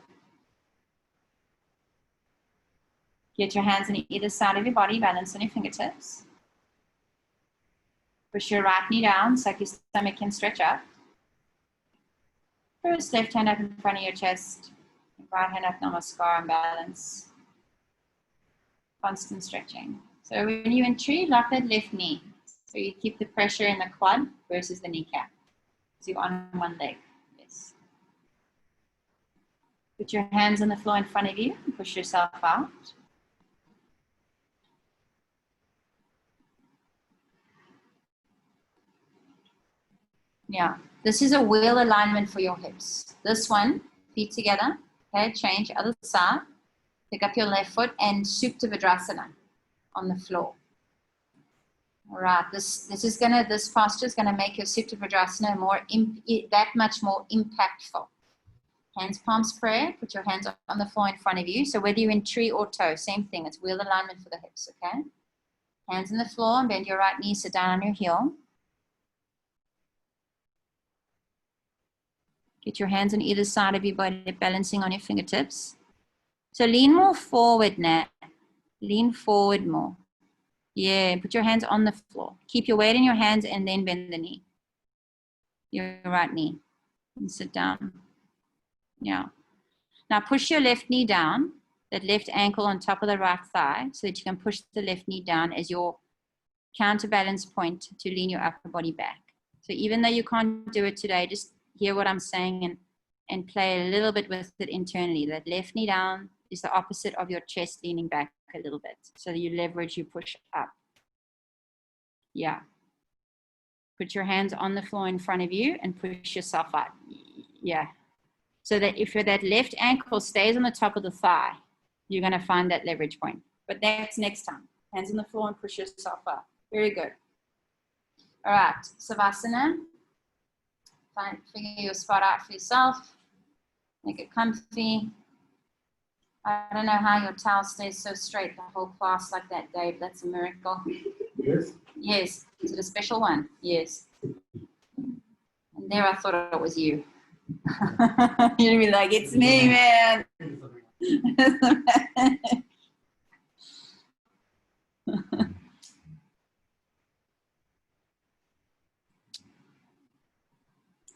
Get your hands on either side of your body, balance on your fingertips. Push your right knee down so your stomach can stretch up. First left hand up in front of your chest. Right hand up, namaskar, and balance. Constant stretching. So when you entry, lock that left knee. So you keep the pressure in the quad versus the kneecap. So you're on one leg. Yes. Put your hands on the floor in front of you and push yourself out. Yeah, this is a wheel alignment for your hips. This one, feet together. Okay, change other side. Pick up your left foot and Supta Vidrasana on the floor. All right, this posture is gonna make your Supta Vidrasana that much more impactful. Hands, palms, prayer. Put your hands on the floor in front of you. So whether you're in tree or toe, same thing. It's wheel alignment for the hips, okay? Hands on the floor and bend your right knee, sit down on your heel. Get your hands on either side of your body, balancing on your fingertips. So lean more forward, Nat. Lean forward more. Yeah, put your hands on the floor. Keep your weight in your hands and then bend the knee. Your right knee. And sit down. Yeah. Now push your left knee down, that left ankle on top of the right thigh, so that you can push the left knee down as your counterbalance point to lean your upper body back. So even though you can't do it today, just hear what I'm saying and play a little bit with it internally. That left knee down is the opposite of your chest leaning back a little bit. So you leverage, you push up. Yeah. Put your hands on the floor in front of you and push yourself out. Yeah. So that if that left ankle stays on the top of the thigh, you're going to find that leverage point. But that's next time. Hands on the floor and push yourself up. Very good. All right, Savasana. Figure your spot out for yourself. Make it comfy. I don't know how your towel stays so straight the whole class like that, Dave. That's a miracle. Yes. Yes. Is it a special one? Yes. And there I thought it was you. You'd be like, it's me, man.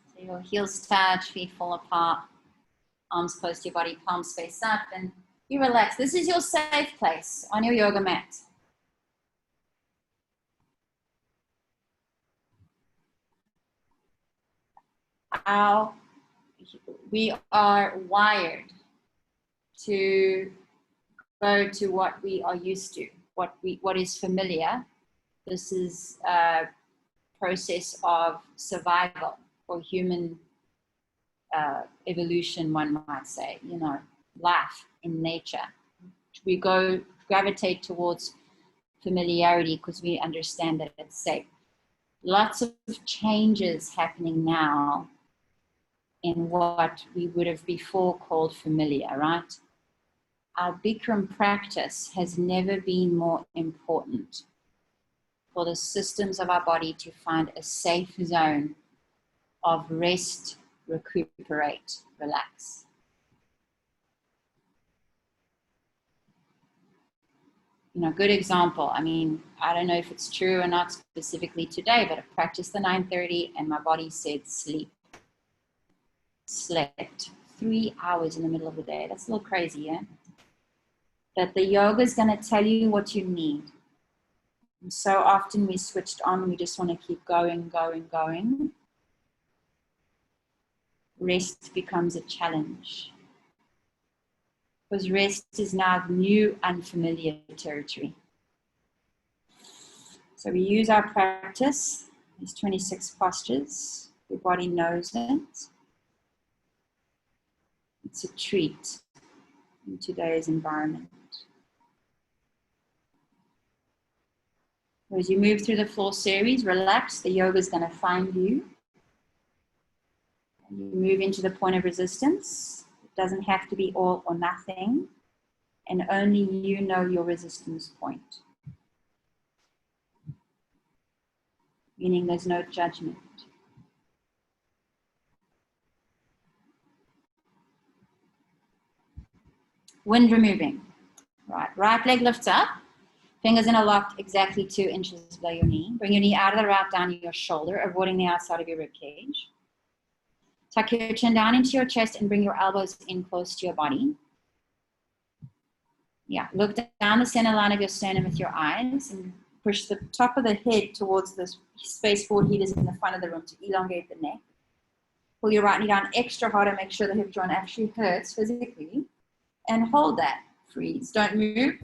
So your heels touch, feet fall apart, arms close to your body, palms face up, and you relax. This is your safe place on your yoga mat. We are wired to go to what we are used to, what is familiar. This is a process of survival for human evolution, one might say, you know, life in nature. We gravitate towards familiarity because we understand that it's safe. Lots of changes happening now in what we would have before called familiar, right? Our Bikram practice has never been more important for the systems of our body to find a safe zone of rest, recuperate, relax. You know, good example. I mean, I don't know if it's true or not specifically today, but I practiced the 9:30 and my body said sleep. Slept 3 hours in the middle of the day. That's a little crazy, yeah? That the yoga is going to tell you what you need. And so often we switched on, we just want to keep going, going, going. Rest becomes a challenge. Because rest is now new, unfamiliar territory. So we use our practice, these 26 postures. Your body knows it. It's a treat in today's environment. As you move through the floor series, relax. The yoga is going to find you. You move into the point of resistance. It doesn't have to be all or nothing. And only you know your resistance point. Meaning there's no judgment. Wind removing. Right leg lifts up. Fingers in a lock exactly 2 inches below your knee. Bring your knee out of the wrap down your shoulder, avoiding the outside of your rib cage. Tuck your chin down into your chest and bring your elbows in close to your body. Yeah, look down the center line of your sternum with your eyes and push the top of the head towards the space forward heaters in the front of the room to elongate the neck. Pull your right knee down extra hard and make sure the hip joint actually hurts physically. And hold that. Freeze. Don't move.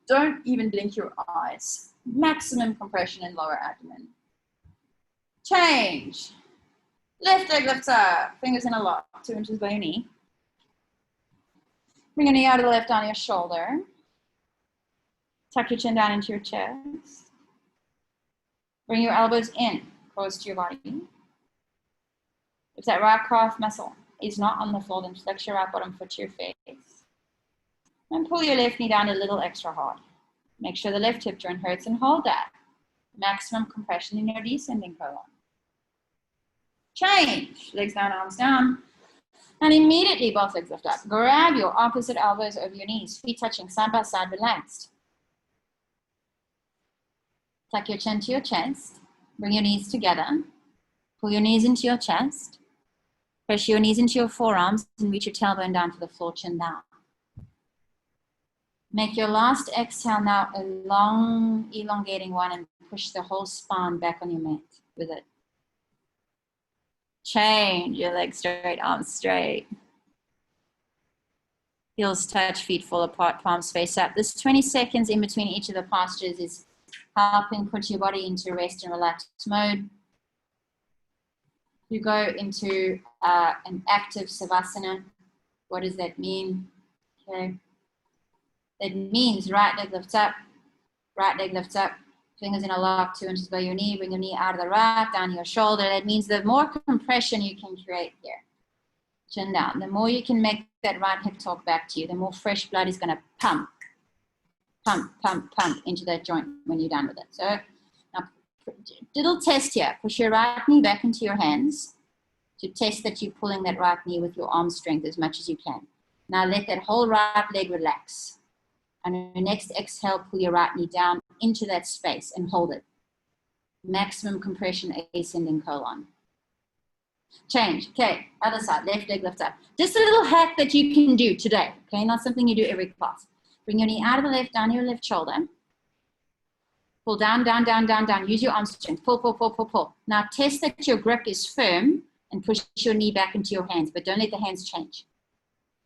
Don't even blink your eyes. Maximum compression in lower abdomen. Change. Left leg lifts up. Fingers in a lock. 2 inches below your knee. Bring your knee out of the left on your shoulder. Tuck your chin down into your chest. Bring your elbows in, close to your body. If that right calf muscle is not on the floor, then flex your right bottom foot to your face. And pull your left knee down a little extra hard. Make sure the left hip joint hurts and hold that. Maximum compression in your descending colon. Change. Legs down, arms down. And immediately both legs lift up. Grab your opposite elbows over your knees, feet touching side by side, relaxed. Tuck your chin to your chest. Bring your knees together. Pull your knees into your chest. Press your knees into your forearms and reach your tailbone down to the floor, chin down. Make your last exhale now a long, elongating one and push the whole spine back on your mat with it. Change your legs straight, arms straight. Heels touch, feet fall apart, palms face up. This 20 seconds in between each of the postures is helping put your body into rest and relaxed mode. You go into an active savasana. What does that mean? Okay. That means right leg lifts up, fingers in a lock, 2 inches below your knee. Bring your knee out of the rack, down your shoulder. That means the more compression you can create here. Chin down. The more you can make that right hip talk back to you, the more fresh blood is going to pump into that joint when you're done with it. So now, little test here. Push your right knee back into your hands to test that you're pulling that right knee with your arm strength as much as you can. Now let that whole right leg relax. On your next exhale, pull your right knee down into that space and hold it. Maximum compression, ascending colon. Change. Okay, other side, left leg lifts up. Just a little hack that you can do today, okay? Not something you do every class. Bring your knee out of the left, down your left shoulder. Pull down, down, down, down, down. Use your arm strength. Pull, pull, pull, pull, pull. Now test that your grip is firm and push your knee back into your hands, but don't let the hands change.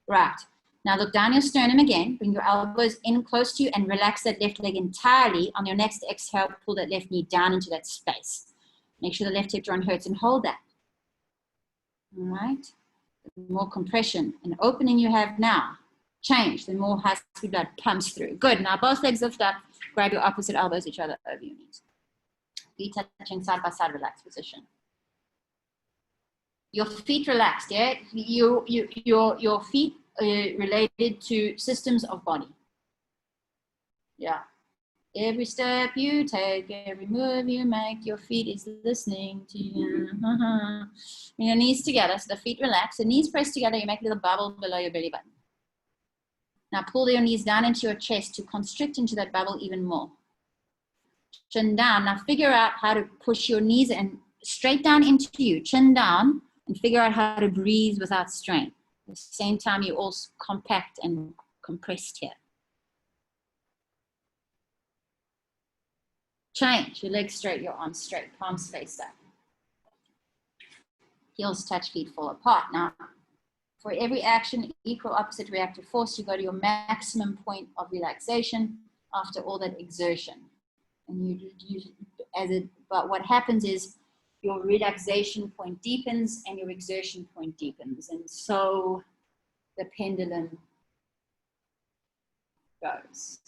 Right. Now look down your sternum again. Bring your elbows in close to you and relax that left leg entirely. On your next exhale, pull that left knee down into that space. Make sure the left hip joint hurts and hold that. All right. The more compression and opening you have now, change, the more high-speed blood pumps through. Good. Now both legs lift up. Grab your opposite elbows each other over your knees. Feet touching side by side, relaxed position. Your feet relaxed, yeah? Your feet related to systems of body. Yeah. Every step you take, every move you make, your feet is listening to you. Bring your knees together, so the feet relax. The knees press together, you make a little bubble below your belly button. Now pull your knees down into your chest to constrict into that bubble even more. Chin down. Now figure out how to push your knees and straight down into you. Chin down and figure out how to breathe without strain. At the same time, you're all compact and compressed here. Change. Your legs straight, your arms straight, palms face up. Heels touch, feet fall apart. Now, for every action, equal opposite reactive force, you go to your maximum point of relaxation after all that exertion. And but what happens is your relaxation point deepens and your exertion point deepens. And so the pendulum goes.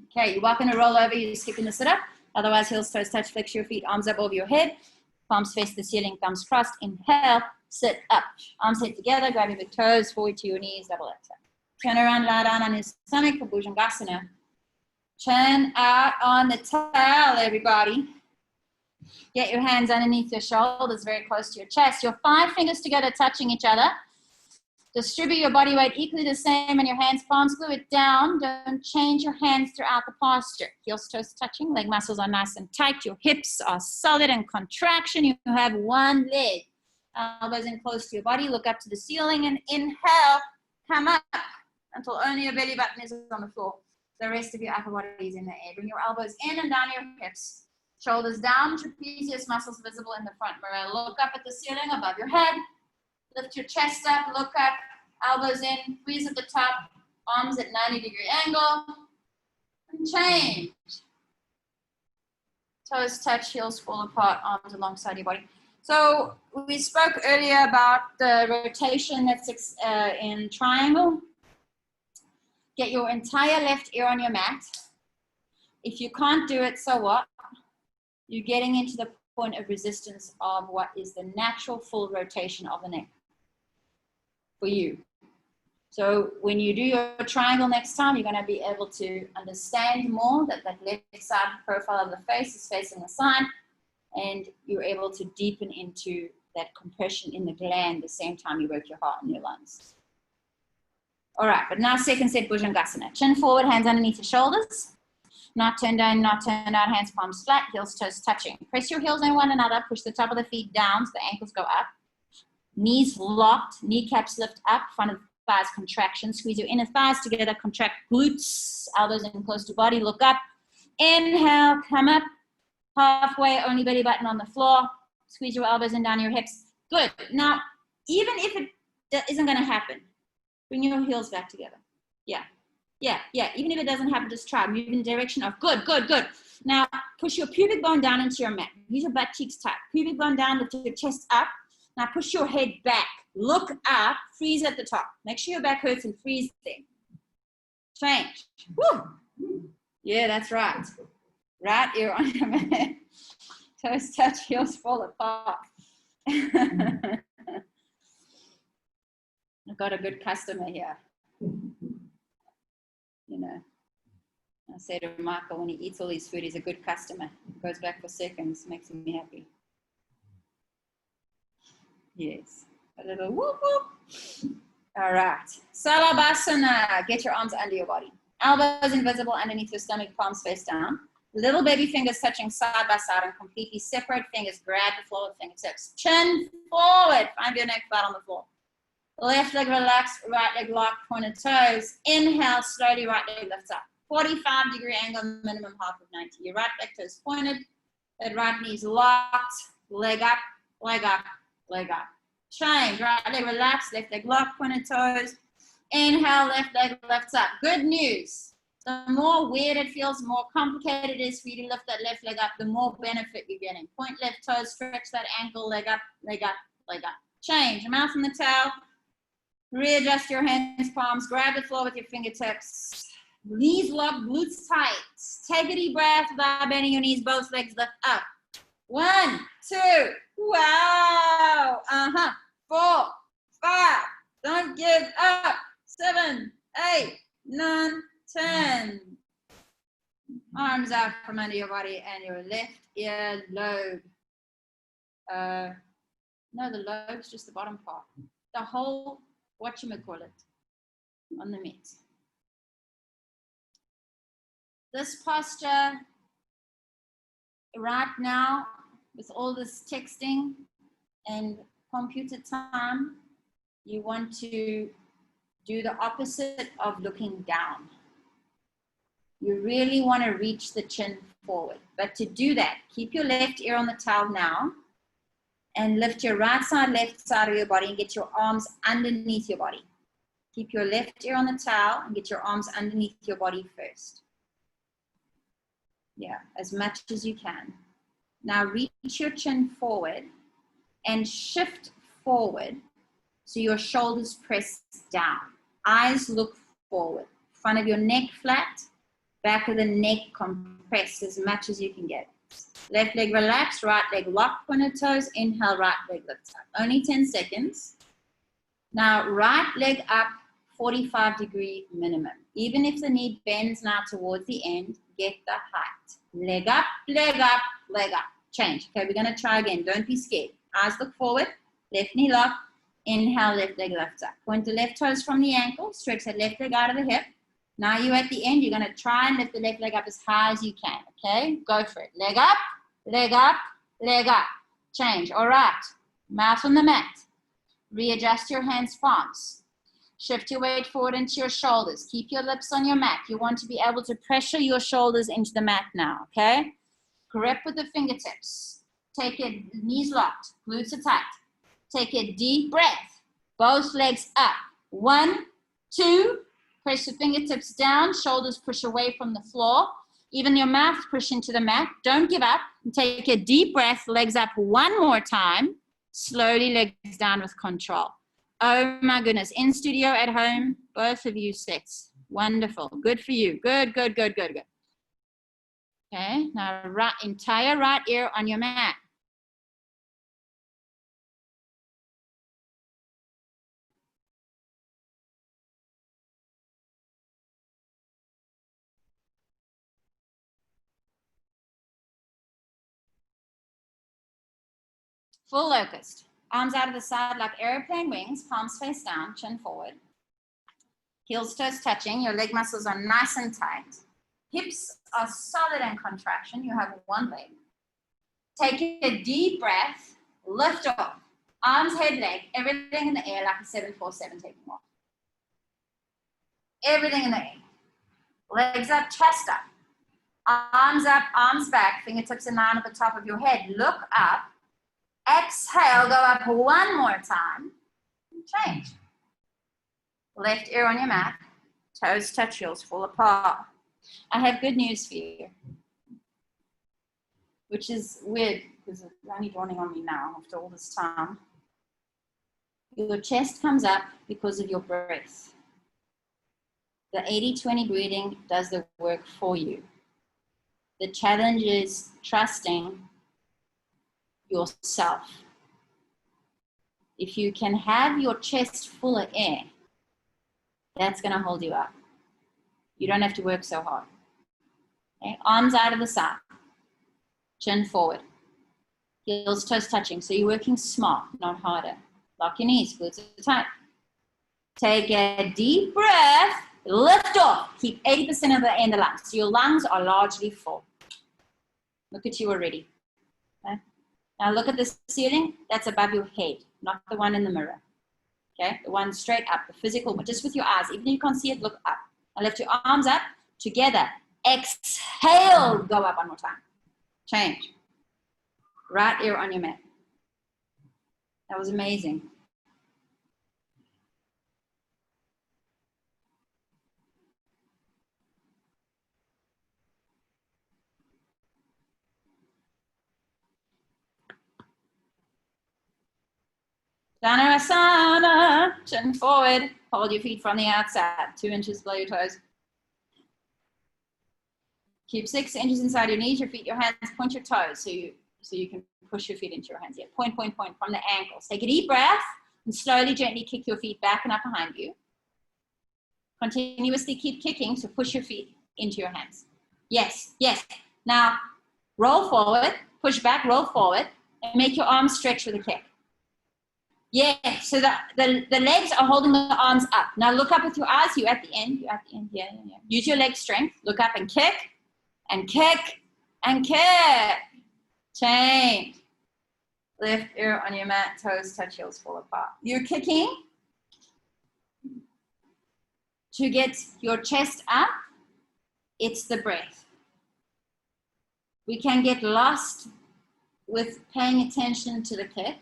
Okay, you're welcome to roll over, you're skipping the sit-up. Otherwise, heels, toes touch, flex your feet, arms up over your head, palms face the ceiling, thumbs crossed. Inhale, sit up. Arms head together, grab your big toes, forward to your knees, double exhale. Turn around, lie down on his stomach for Bhujangasana. Chin out on the towel, everybody. Get your hands underneath your shoulders, very close to your chest. Your 5 fingers together touching each other. Distribute your body weight equally the same in your hands, palms, glue it down. Don't change your hands throughout the posture. Heels, toes touching, leg muscles are nice and tight. Your hips are solid and contraction. You have one leg. Elbows in close to your body. Look up to the ceiling and inhale. Come up until only your belly button is on the floor. The rest of your upper body is in the air. Bring your elbows in and down your hips. Shoulders down, trapezius muscles visible in the front mirror. Look up at the ceiling above your head. Lift your chest up, look up, elbows in, squeeze at the top, arms at 90-degree angle, and change. Toes touch, heels fall apart, arms alongside your body. So we spoke earlier about the rotation that's in triangle. Get your entire left ear on your mat. If you can't do it, so what? You're getting into the point of resistance of what is the natural full rotation of the neck for you. So when you do your triangle next time, you're going to be able to understand more that that left side profile of the face is facing the side, and you're able to deepen into that compression in the gland the same time you work your heart and your lungs. All right, but now second set, Bhujangasana. Chin forward, hands underneath your shoulders. Not turned down, not turned out, hands palms flat, heels, toes touching. Press your heels on one another, push the top of the feet down so the ankles go up. Knees locked, kneecaps lift up, front of thighs contraction. Squeeze your inner thighs together, contract glutes, elbows in close to body, look up. Inhale, come up, halfway, only belly button on the floor. Squeeze your elbows in down your hips. Good. Now, even if it isn't going to happen, bring your heels back together. Yeah. Even if it doesn't happen, just try. Move in the direction of good. Now, push your pubic bone down into your mat. Use your butt cheeks tight. Pubic bone down, lift your chest up. Now push your head back, look up, freeze at the top. Make sure your back hurts and freeze there. Change. Woo. Yeah, that's right. Right ear on your mat. Toes touch, heels fall apart. I've got a good customer here. You know, I say to Michael, when he eats all his food, he's a good customer. He goes back for seconds, makes me happy. Yes, a little whoop whoop. All right, Salabhasana. Get your arms under your body. Elbows invisible underneath your stomach, palms face down. Little baby fingers touching side by side and completely separate fingers. Grab the floor with fingertips. Chin forward. Find your neck flat on the floor. Left leg relaxed, right leg locked, pointed toes. Inhale, slowly right leg lifts up. 45-degree angle, minimum half of 90. Your right leg toes pointed. That right knee's locked. Leg up, leg up. Leg up. Change. Right leg relaxed, left leg locked, pointed toes. Inhale, left leg lifts up. Good news. The more weird it feels, the more complicated it is for you to lift that left leg up, the more benefit you're getting. Point left toes, stretch that ankle, leg up, leg up, leg up. Change. Mouth on the tail. Readjust your hands, palms. Grab the floor with your fingertips. Knees locked, glutes tight. Take a deep breath without bending your knees. Both legs lift up. 1, 2. Wow. 4, 5. Don't give up. 7, 8, 9, 10. Arms out from under your body and your left ear lobe. No, the lobe's just the bottom part. The whole, whatchamacallit, on the meat. This posture right now, with all this texting and computer time, you want to do the opposite of looking down. You really want to reach the chin forward. But to do that, keep your left ear on the towel now and lift your right side, left side of your body and get your arms underneath your body. Keep your left ear on the towel and get your arms underneath your body first. Yeah, as much as you can. Now reach your chin forward and shift forward so your shoulders press down. Eyes look forward. Front of your neck flat, back of the neck compressed as much as you can get. Left leg relaxed, right leg locked, pointed toes. Inhale, right leg lifts up. Only 10 seconds. Now right leg up, 45-degree minimum. Even if the knee bends now towards the end, get the height. Leg up, leg up, leg up. Change. Okay, we're going to try again. Don't be scared. Eyes look forward. Left knee locked. Inhale, left leg lifts up. Point the left toes from the ankle, stretch that left leg out of the hip. Now you're at the end, you're gonna try and lift the left leg up as high as you can, okay? Go for it. Leg up, leg up, leg up. Change, all right. Mouth on the mat. Readjust your hands, palms. Shift your weight forward into your shoulders. Keep your lips on your mat. You want to be able to pressure your shoulders into the mat now, okay? Grip with the fingertips. Take it, knees locked, glutes are tight. Take a deep breath. Both legs up. 1, 2. Press your fingertips down. Shoulders push away from the floor. Even your mouth push into the mat. Don't give up. And take a deep breath. Legs up one more time. Slowly legs down with control. Oh my goodness. In studio, at home, both of you sets. Wonderful. Good for you. Good, good, good, good, good. Okay. Now entire right ear on your mat. Full locust. Arms out of the side like airplane wings, palms face down, chin forward. Heels, toes touching. Your leg muscles are nice and tight. Hips are solid and contraction. You have one leg. Take a deep breath. Lift off. Arms, head, leg. Everything in the air like a 747 taking off. Everything in the air. Legs up, chest up. Arms up, arms back. Fingertips in line at the top of your head. Look up. Exhale, go up one more time. Change. Left ear on your mat. Toes touch, heels fall apart. I have good news for you, which is weird because it's only dawning on me now after all this time. Your chest comes up because of your breath. The 80-20 breathing does the work for you. The challenge is trusting yourself. If you can have your chest full of air, that's going to hold you up. You don't have to work so hard. Okay? Arms out of the side, chin forward, heels, toes touching. So you're working smart, not harder. Lock your knees, glutes are tight. Take a deep breath, lift off. Keep 80% of the air in the lungs. So your lungs are largely full. Look at you already. Okay? Now look at the ceiling. That's above your head, not the one in the mirror. Okay, the one straight up, the physical, but just with your eyes. Even if you can't see it, look up. Now lift your arms up together. Exhale, go up one more time. Change. Right ear on your mat. That was amazing. Dhanurasana, chin forward, hold your feet from the outside, 2 inches below your toes. Keep 6 inches inside your knees, your feet, your hands, point your toes so you can push your feet into your hands. Yeah, point from the ankles. Take a deep breath and slowly, gently kick your feet back and up behind you. Continuously keep kicking, so push your feet into your hands. Yes, yes. Now, roll forward, push back, roll forward, and make your arms stretch with a kick. Yeah, so the legs are holding the arms up. Now look up with your eyes. You're at the end. You're at the end. Yeah. Use your leg strength. Look up and kick, and kick, and kick. Change. Left ear on your mat. Toes touch, heels fall apart. You're kicking to get your chest up. It's the breath. We can get lost with paying attention to the kick.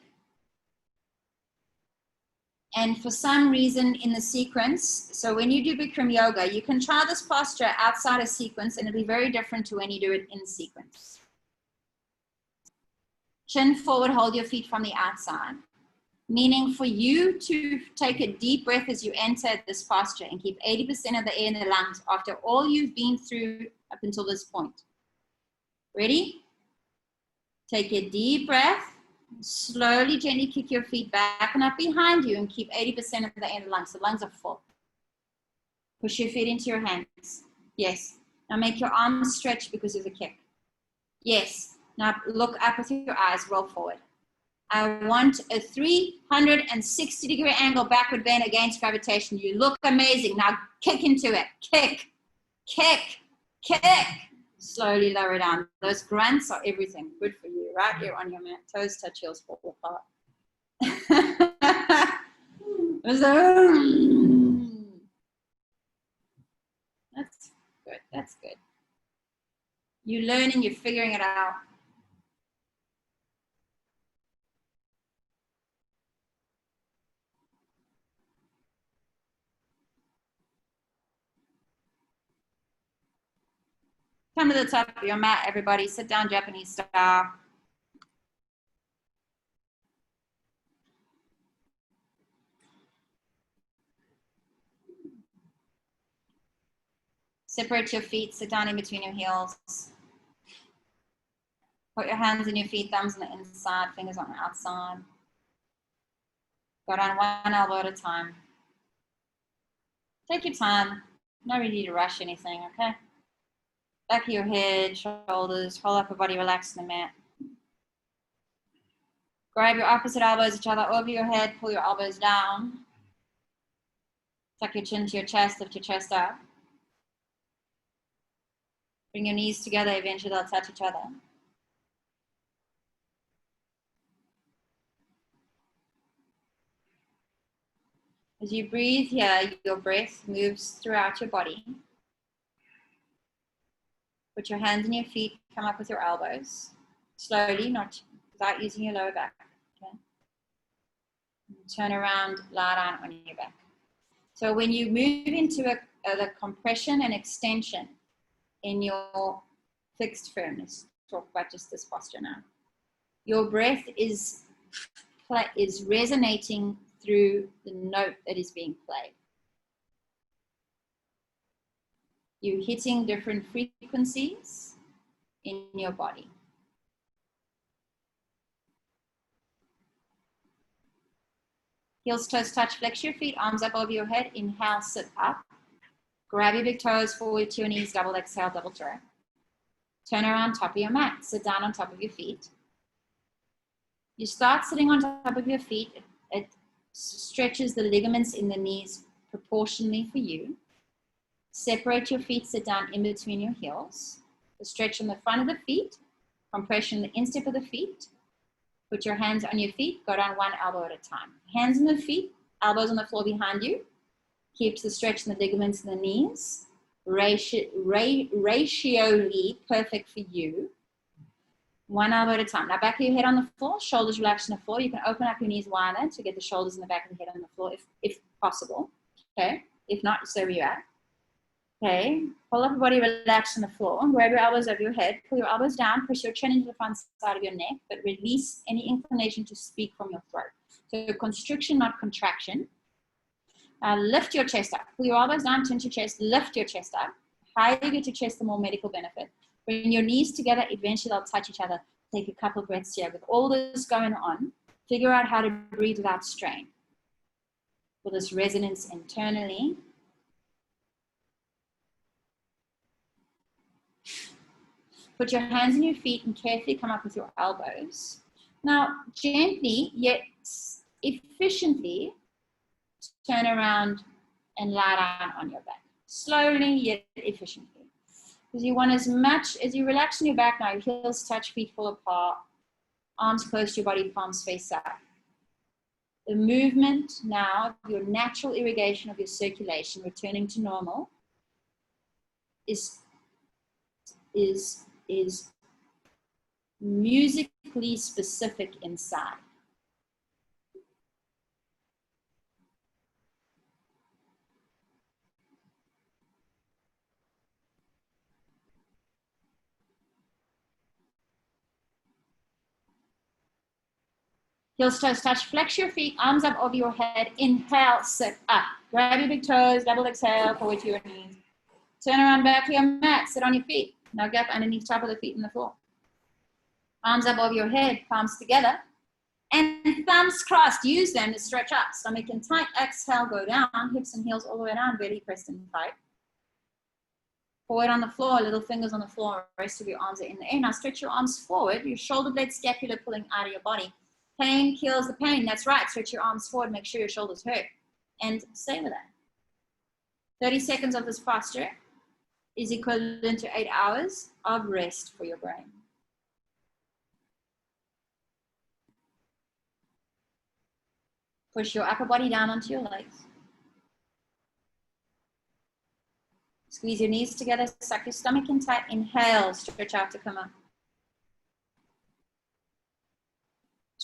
And for some reason in the sequence, so when you do Bikram yoga, you can try this posture outside a sequence and it'll be very different to when you do it in sequence. Chin forward, hold your feet from the outside. Meaning for you to take a deep breath as you enter this posture and keep 80% of the air in the lungs after all you've been through up until this point. Ready? Take a deep breath. Slowly, gently kick your feet back and up behind you and keep 80% of the air in the lungs. The lungs are full. Push your feet into your hands. Yes. Now make your arms stretch because of the kick. Yes. Now look up with your eyes, roll forward. I want a 360-degree angle backward bend against gravitation. You look amazing. Now kick into it. Kick, kick, kick. Slowly lower down. Those grunts are everything. Good for you. Right here on your mat. Toes touch, heels fall apart. That's good. That's good. You're learning. You're figuring it out. Come to the top of your mat, everybody. Sit down Japanese style. Separate your feet. Sit down in between your heels. Put your hands on your feet, thumbs on the inside, fingers on the outside. Go down one elbow at a time. Take your time. No need to rush anything, okay? Back of your head, shoulders, whole upper body relaxed in the mat. Grab your opposite elbows each other over your head, pull your elbows down. Tuck your chin to your chest, lift your chest up. Bring your knees together, eventually they'll touch each other. As you breathe here, your breath moves throughout your body. Put your hands on your feet, come up with your elbows. Slowly, not without using your lower back. Okay? Turn around, lie down on your back. So when you move into the compression and extension in your fixed firmness, talk about just this posture now. Your breath is resonating through the note that is being played. You're hitting different frequencies in your body. Heels, toes touch, flex your feet, arms up over your head. Inhale, sit up. Grab your big toes forward to your knees, double exhale, double throw. Turn around, top of your mat. Sit down on top of your feet. You start sitting on top of your feet. It stretches the ligaments in the knees proportionally for you. Separate your feet, sit down in between your heels. The stretch on the front of the feet, compression the instep of the feet. Put your hands on your feet, go down one elbow at a time. Hands on the feet, elbows on the floor behind you. Keeps the stretch in the ligaments in the knees. Ratioly perfect for you. One elbow at a time. Now back of your head on the floor, shoulders relaxed on the floor. You can open up your knees wider to get the shoulders in the back of the head on the floor if possible. Okay, if not, so you are. Okay, pull up your body, relax on the floor. Grab your elbows over your head, pull your elbows down, push your chin into the front side of your neck, but release any inclination to speak from your throat. So constriction, not contraction. Lift your chest up. Pull your elbows down, chin to chest, lift your chest up. The higher you get your chest, the more medical benefit. Bring your knees together, eventually they'll touch each other. Take a couple of breaths here. With all this going on, figure out how to breathe without strain. For this resonance internally. Put your hands on your feet and carefully come up with your elbows. Now, gently yet efficiently turn around and lie down on your back. Slowly yet efficiently. Because you want as much, as you relax on your back now, your heels touch, feet fall apart, arms close to your body, palms face up. The movement now, your natural irrigation of your circulation, returning to normal, is musically specific inside. Heels, toes touch, flex your feet, arms up over your head. Inhale, sit up. Grab your big toes, double exhale, forward to your knees. Turn around back to your mat, sit on your feet. Now gap underneath top of the feet in the floor. Arms up over your head, palms together. And thumbs crossed, use them to stretch up. Stomach in tight, exhale, go down, hips and heels all the way down, belly pressed in tight. Forward on the floor, little fingers on the floor, rest of your arms are in the air. Now stretch your arms forward, your shoulder blade, scapula pulling out of your body. Pain kills the pain. That's right. Stretch your arms forward. Make sure your shoulders hurt. And stay with that. 30 seconds of this posture is equivalent to 8 hours of rest for your brain. Push your upper body down onto your legs. Squeeze your knees together, suck your stomach in tight. Inhale, stretch out to come up.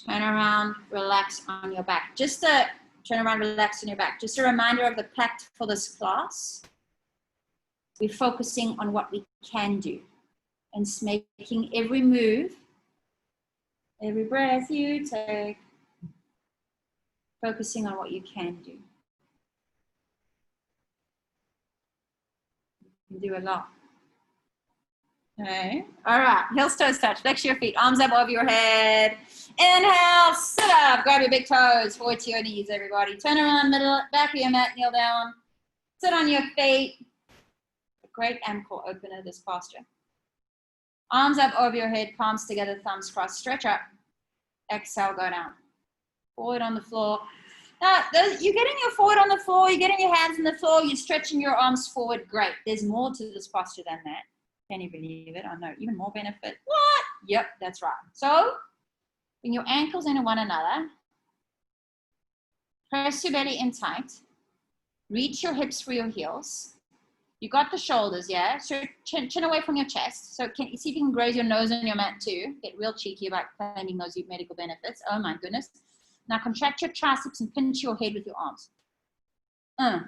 Turn around, relax on your back. Just a turn around, relax on your back. Just a reminder of the pact for this class. We're focusing on what we can do and making every move, every breath you take, focusing on what you can do. You can do a lot. Okay. All right. Heels, toes touch. Flex your feet. Arms up over your head. Inhale. Sit up. Grab your big toes. Forward to your knees, everybody. Turn around, middle, back of your mat. Kneel down. Sit on your feet. A great ankle opener, this posture. Arms up over your head. Palms together. Thumbs crossed. Stretch up. Exhale. Go down. Forward on the floor. Now, you're getting your forward on the floor. You're getting your hands on the floor. You're stretching your arms forward. Great. There's more to this posture than that. Can you believe it? I know, even more benefit. What? Yep, that's right. So, bring your ankles into one another. Press your belly in tight. Reach your hips for your heels. You got the shoulders, yeah? So chin away from your chest. So can you see if you can graze your nose on your mat too? Get real cheeky about claiming those medical benefits. Oh my goodness. Now contract your triceps and pinch your head with your arms.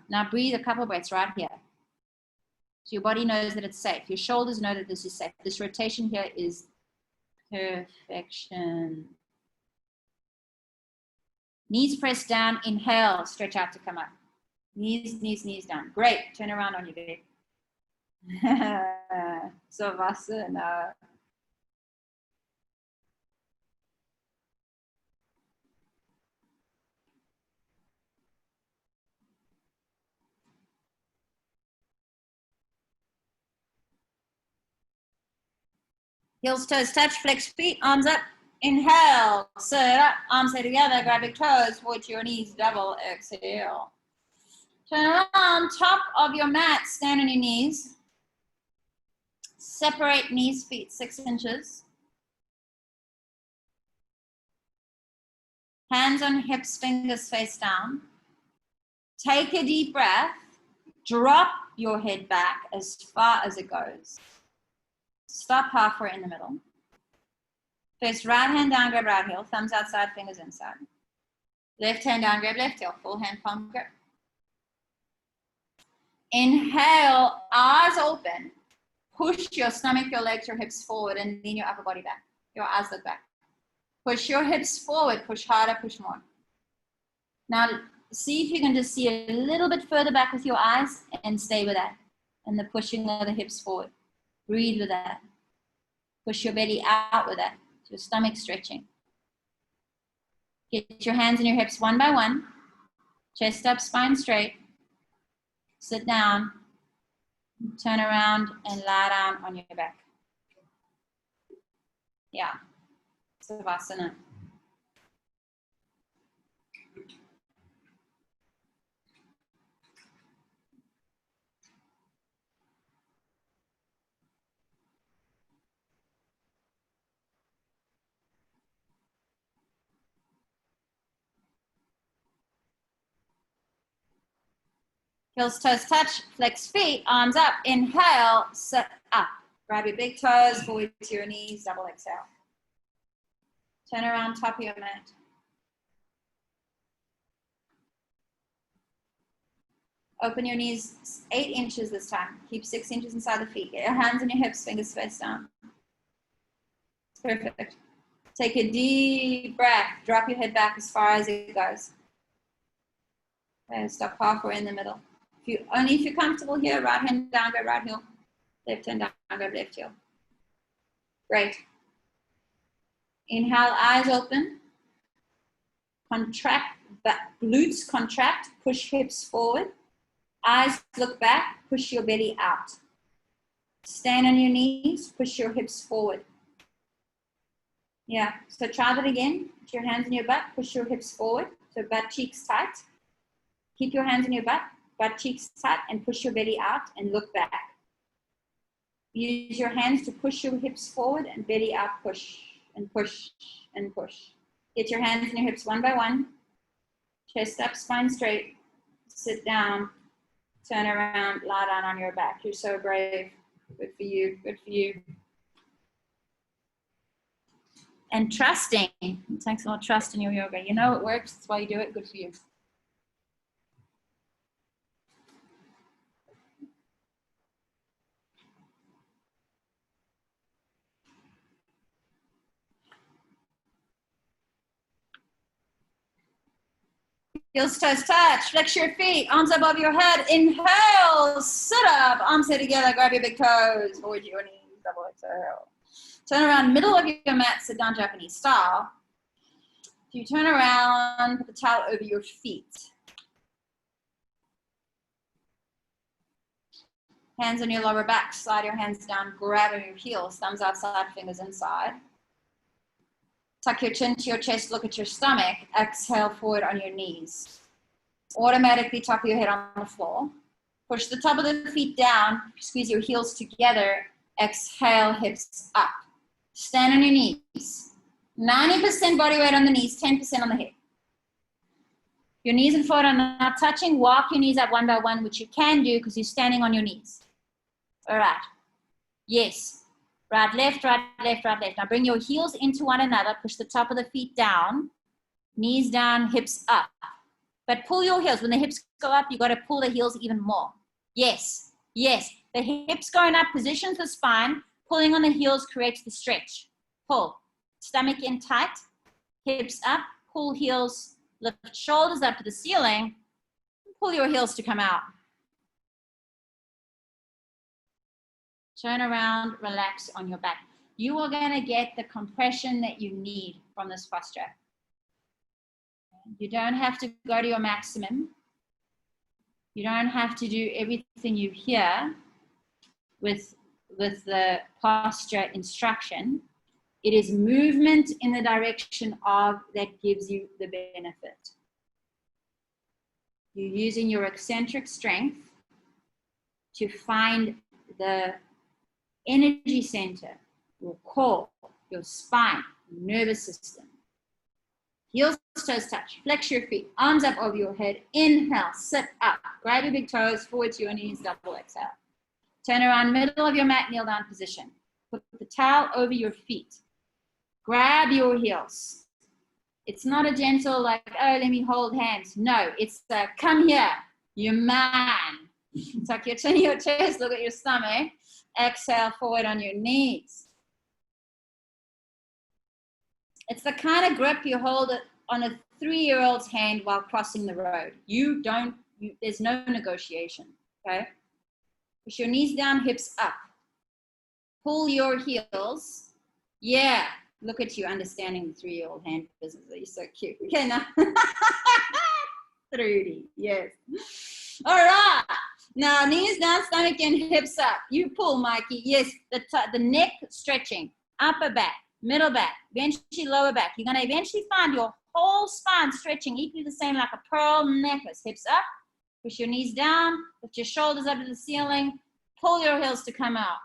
Now breathe a couple breaths right here. So your body knows that it's safe. Your shoulders know that this is safe. This rotation here is perfection. Knees pressed down. Inhale, stretch out to come up. Knees, knees, knees down. Great. Turn around on your bed. Savasana. Heels, toes touch, flex feet, arms up. Inhale, sit up, arms stay together, grab your toes, forward to your knees, double exhale. Turn around, top of your mat, stand on your knees. Separate knees, feet 6 inches. Hands on hips, fingers face down. Take a deep breath. Drop your head back as far as it goes. Stop halfway in the middle. First, right hand down, grab right heel. Thumbs outside, fingers inside. Left hand down, grab left heel. Full hand palm grip. Inhale, eyes open. Push your stomach, your legs, your hips forward and lean your upper body back. Your eyes look back. Push your hips forward. Push harder, push more. Now, see if you can just see a little bit further back with your eyes and stay with that. And the pushing of the hips forward. Breathe with that. Push your belly out with that. Your stomach stretching. Get your hands and your hips one by one. Chest up, spine straight. Sit down. Turn around and lie down on your back. Yeah. Savasana. Heels, toes touch, flex feet, arms up, inhale, sit up. Grab your big toes, forward to your knees, double exhale. Turn around, top of your mat. Open your knees 8 inches this time. Keep 6 inches inside the feet. Get your hands on your hips, fingers face down. Perfect. Take a deep breath. Drop your head back as far as it goes. Okay, stop halfway in the middle. Only if you're comfortable here, right hand down, grab right heel. Left hand down, grab left heel. Great. Inhale, eyes open. Contract, glutes contract, push hips forward. Eyes look back, push your belly out. Stand on your knees, push your hips forward. Yeah, so try that again. Put your hands in your butt, push your hips forward, so butt cheeks tight. Keep your hands in your butt cheeks tight, and push your belly out and look back. Use your hands to push your hips forward and belly out, push and push and push. Get your hands in your hips one by one. Chest up, spine straight. Sit down, turn around, lie down on your back. You're so brave. Good for you, good for you. And trusting. It takes a lot of trust in your yoga. You know it works, that's why you do it. Good for you. Heels, toes touch, flex your feet, arms above your head. Inhale, sit up, arms stay together, grab your big toes, forward your knees, double exhale. Turn around, middle of your mat, sit down Japanese style. So you turn around, put the towel over your feet. Hands on your lower back, slide your hands down, grab your heels, thumbs outside, fingers inside. Tuck your chin to your chest, look at your stomach, exhale forward on your knees. Automatically tuck your head on the floor. Push the top of the feet down, squeeze your heels together, exhale, hips up. Stand on your knees. 90% body weight on the knees, 10% on the hip. Your knees and foot are not touching. Walk your knees up one by one, which you can do because you're standing on your knees. All right. Yes. Right, left, right, left, right, left. Now bring your heels into one another. Push the top of the feet down. Knees down, hips up. But pull your heels. When the hips go up, you got to pull the heels even more. Yes, yes. The hips going up positions the spine. Pulling on the heels creates the stretch. Pull. Stomach in tight. Hips up. Pull heels. Lift shoulders up to the ceiling. Pull your heels to come out. Turn around, relax on your back. You are going to get the compression that you need from this posture. You don't have to go to your maximum. You don't have to do everything you hear with the posture instruction. It is movement in the direction of that gives you the benefit. You're using your eccentric strength to find the energy center, your core, your spine, nervous system. Heels, toes touch. Flex your feet. Arms up over your head. Inhale, sit up. Grab your big toes, forward to your knees, double exhale. Turn around, middle of your mat, kneel down position. Put the towel over your feet. Grab your heels. It's not a gentle like, oh, let me hold hands. No, it's come here, you man. Tuck your chin, your chest, look at your stomach. Exhale forward on your knees. It's the kind of grip you hold it on a 3-year-old's hand while crossing the road. There's no negotiation, okay? Push your knees down, hips up. Pull your heels. Yeah, look at you understanding the 3-year-old hand business. You're so cute. Okay, now. 3D, yes. All right. Now, knees down, stomach in, hips up. You pull, Mikey. Yes, the neck stretching. Upper back, middle back, eventually lower back. You're going to eventually find your whole spine stretching equally the same like a pearl necklace. Hips up. Push your knees down. Lift your shoulders up to the ceiling. Pull your heels to come out.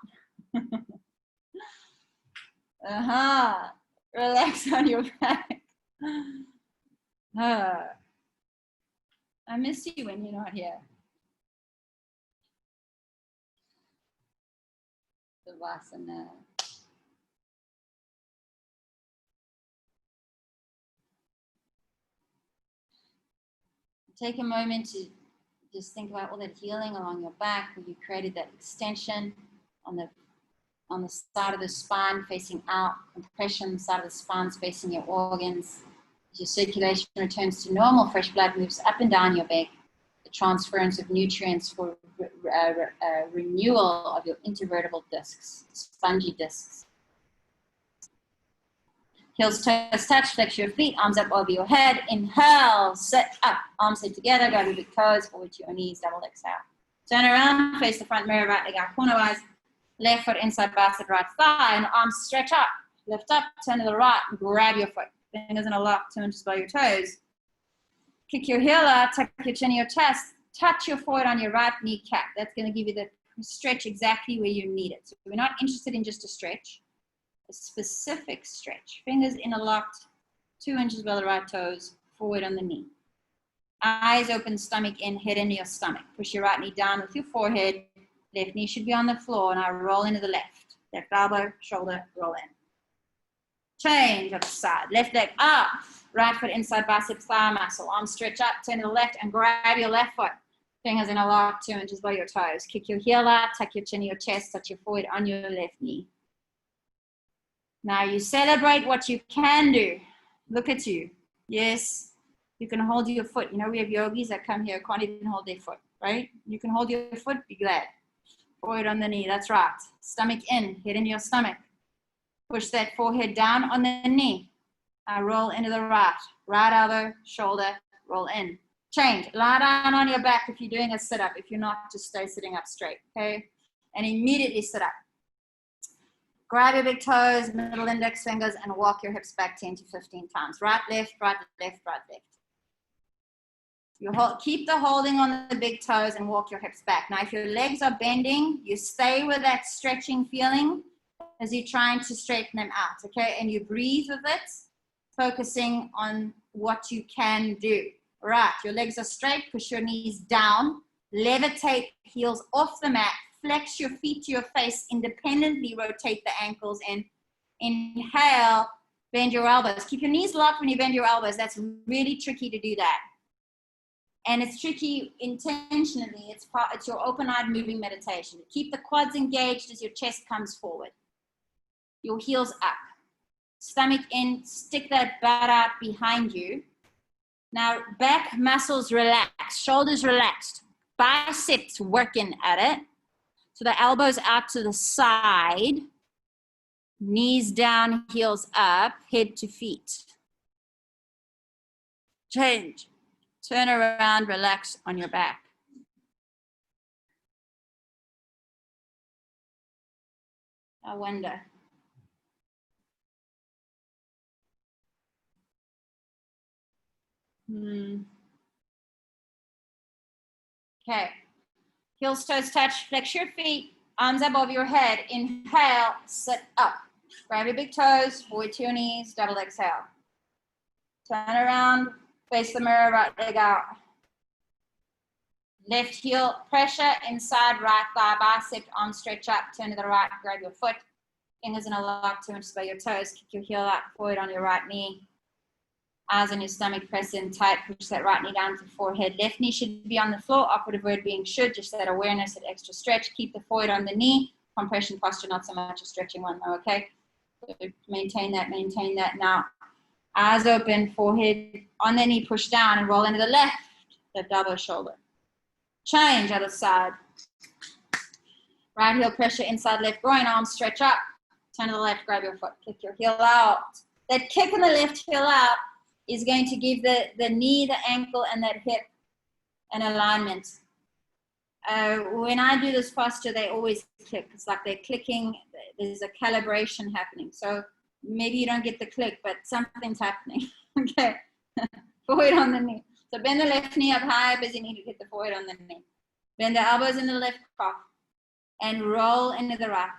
Relax on your back. I miss you when you're not here. Savasana. Take a moment to just think about all that healing along your back where you created that extension on the side of the spine facing out, compression on the side of the spine facing your organs. As your circulation returns to normal, fresh blood moves up and down your back. The transference of nutrients for renewal of your intervertebral discs, spongy discs. Heels, toes touch, flex your feet, arms up over your head. Inhale, sit up, arms head together, grab your big toes, forward to your knees, double exhale. Turn around, face the front mirror, right leg out cornerwise. Left foot inside bicep, right thigh, and arms stretch up. lift up, turn to the right, grab your foot. Fingers in a lock, 2 inches below your toes. Kick your heel out, tuck your chin in your chest, touch your forehead on your right kneecap. That's going to give you the stretch exactly where you need it. So we're not interested in just a stretch, a specific stretch. Fingers interlocked, 2 inches below the right toes, forward on the knee. Eyes open, stomach in, head into your stomach. Push your right knee down with your forehead. Left knee should be on the floor. Now roll into the left. Left elbow, shoulder, roll in. Change other side. Left leg up. Right foot inside biceps thigh muscle. Arm stretch up, turn to the left and grab your left foot. Fingers in a lock, 2 inches below your toes. Kick your heel out, tuck your chin to your chest, touch your forehead on your left knee. Now you celebrate what you can do. Look at you. Yes, you can hold your foot. You know, we have yogis that come here, can't even hold their foot, right? You can hold your foot, be glad. Forward on the knee, that's right. Stomach in, head into your stomach. Push that forehead down on the knee. Roll into the right. Right elbow, shoulder, roll in. Change. Lie down on your back if you're doing a sit-up. If you're not, just stay sitting up straight, okay? And immediately sit up. Grab your big toes, middle index fingers, and walk your hips back 10 to 15 times. Right, left, right, left, right, left. You keep the holding on the big toes and walk your hips back. Now, if your legs are bending, you stay with that stretching feeling as you're trying to straighten them out, okay? And you breathe with it, focusing on what you can do. Right, your legs are straight, push your knees down, levitate heels off the mat, flex your feet to your face, independently rotate the ankles in. Inhale, bend your elbows. Keep your knees locked when you bend your elbows. That's really tricky to do that. And it's tricky intentionally. It's your open-eyed moving meditation. Keep the quads engaged as your chest comes forward. Your heels up. Stomach in, stick that butt out behind you. Now, back muscles relaxed, shoulders relaxed, biceps working at it. So the elbows out to the side, knees down, heels up, head to feet. Change. Turn around, relax on your back. I wonder. Okay. Heels, toes touch. Flex your feet. Arms above your head. Inhale, sit up. Grab your big toes, forward to your knees, double exhale. Turn around, face the mirror, right leg out. Left heel, pressure inside right thigh, bicep, arm stretch up, turn to the right, grab your foot. Fingers in a lock, 2 inches by your toes. Kick your heel out, forward on your right knee. Eyes on your stomach, press in tight, push that right knee down to forehead. Left knee should be on the floor, operative word being should, just that awareness, that extra stretch. Keep the forehead on the knee. Compression posture, not so much a stretching one though, okay? So maintain that, maintain that. Now, eyes open, forehead on the knee, push down and roll into the left, the double shoulder. Change, other side. Right heel pressure inside left groin, arms stretch up. Turn to the left, grab your foot, kick your heel out. That kick in the left heel out is going to give the knee, the ankle, and that hip an alignment. When I do this posture, they always click. It's like they're clicking. There's a calibration happening. So maybe you don't get the click, but something's happening. Okay. Forward on the knee. So bend the left knee up high as you need to get the forward on the knee. Bend the elbows into the left calf and roll into the right.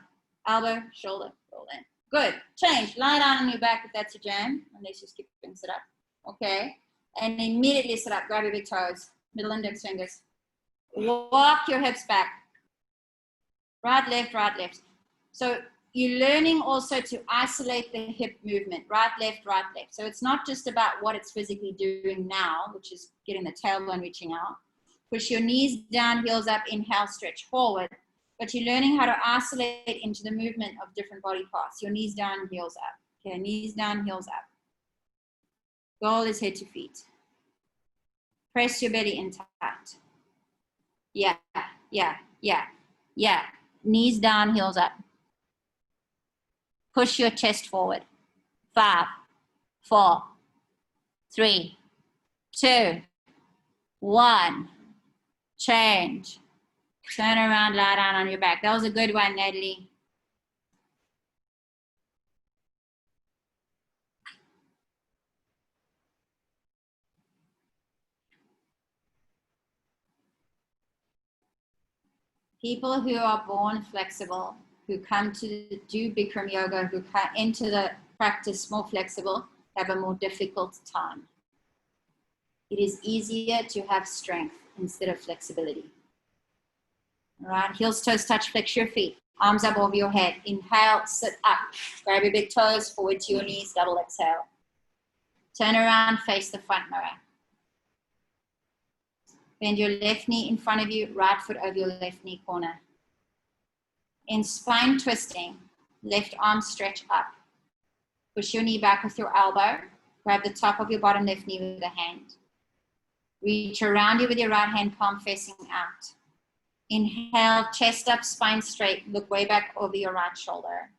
Elbow, shoulder, roll in. Good. Change. Lie down on your back if that's your jam, unless you skip and sit up. Okay. And immediately sit up. Grab your big toes. Middle index fingers. Walk your hips back. Right, left, right, left. So you're learning also to isolate the hip movement. Right, left, right, left. So it's not just about what it's physically doing now, which is getting the tailbone reaching out. Push your knees down, heels up, inhale, stretch forward. But you're learning how to isolate into the movement of different body parts. Your knees down, heels up. Okay, knees down, heels up. Goal is head to feet. Press your belly in tight. Yeah, yeah, yeah, yeah. Knees down, heels up. Push your chest forward. 5, 4, 3, 2, 1. Change. Turn around, lie down on your back. That was a good one, Natalie. People who are born flexible, who come to do Bikram yoga, who come into the practice more flexible, have a more difficult time. It is easier to have strength instead of flexibility. All right, heels, toes, touch, flex your feet. Arms up over your head. Inhale, sit up. Grab your big toes, forward to your knees, double exhale. Turn around, face the front mirror. Bend your left knee in front of you, right foot over your left knee corner. In spine twisting, left arm stretch up. Push your knee back with your elbow. Grab the top of your bottom left knee with a hand. Reach around you with your right hand, palm facing out. Inhale, chest up, spine straight. Look way back over your right shoulder.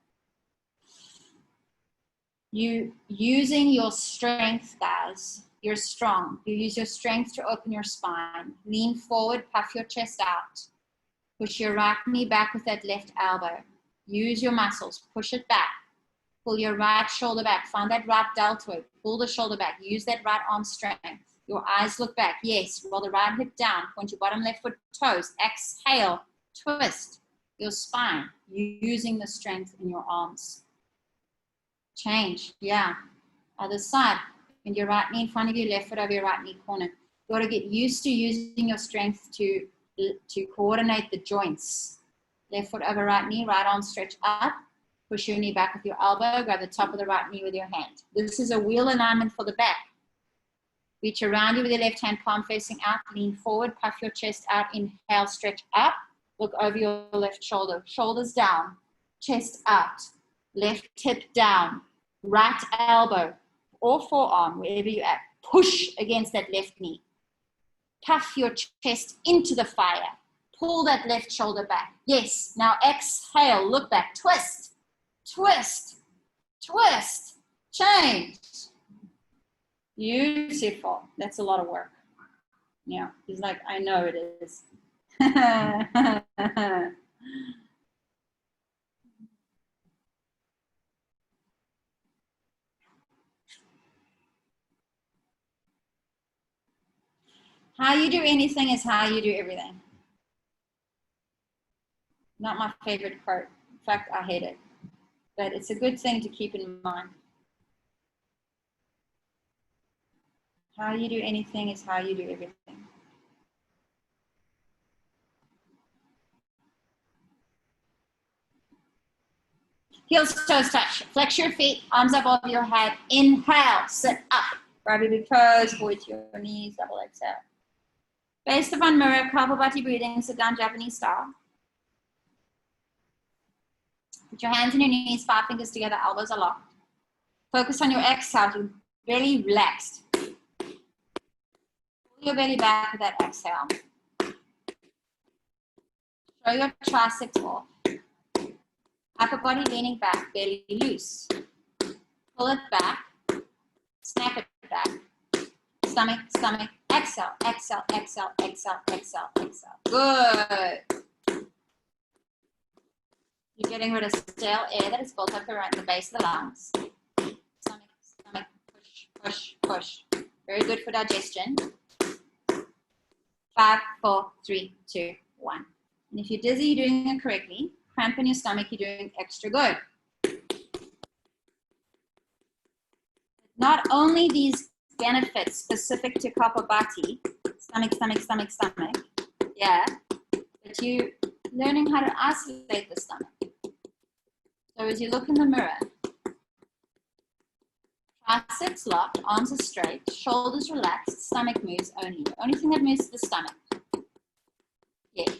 You using your strength, guys. You're strong. You use your strength to open your spine. Lean forward, puff your chest out. Push your right knee back with that left elbow. Use your muscles. Push it back. Pull your right shoulder back. Find that right deltoid. Pull the shoulder back. Use that right arm strength. Your eyes look back. Yes. Roll the right hip down. Point your bottom left foot toes. Exhale. Twist your spine using the strength in your arms. Change. Yeah. Other side. Bend your right knee in front of you. Left foot over your right knee corner. You got to get used to using your strength to coordinate the joints. Left foot over right knee. Right arm stretch up. Push your knee back with your elbow. Grab the top of the right knee with your hand. This is a wheel alignment for the back. Reach around you with your left hand, palm facing out. Lean forward, puff your chest out. Inhale, stretch up. Look over your left shoulder. Shoulders down, chest out. Left hip down. Right elbow or forearm, wherever you're at. Push against that left knee. Puff your chest into the fire. Pull that left shoulder back. Yes. Now exhale, look back. Twist, twist, twist. Change. Beautiful. That's a lot of work. Yeah, he's like, I know it is. How you do anything is how you do everything. Not my favorite part. In fact, I hate it. But it's a good thing to keep in mind. How you do anything is how you do everything. Heels, toes touch. Flex your feet, arms up over your head. Inhale, sit up. Grab your big toes, forward to your knees, double exhale. Face the front mirror, Kapalabhati breathing, sit down Japanese style. Put your hands on your knees, 5 fingers together, elbows are locked. Focus on your exhale, your belly relaxed. Pull your belly back with that exhale. Show your triceps off. Upper body leaning back, belly loose. Pull it back, snap it back. Stomach, stomach, exhale, exhale, exhale, exhale, exhale, exhale. Good. You're getting rid of stale air that is built up around the base of the lungs. Stomach, stomach, push, push, push. Very good for digestion. 5, 4, 3, 2, 1. And if you're dizzy, you're doing it correctly. Cramp in your stomach, you're doing extra good. Not only these benefits specific to Kapalabhati, stomach, stomach, stomach, stomach, yeah, but you learning how to isolate the stomach. So as you look in the mirror, triceps locked, arms are straight, shoulders relaxed, stomach moves only. The only thing that moves is the stomach. Yeah.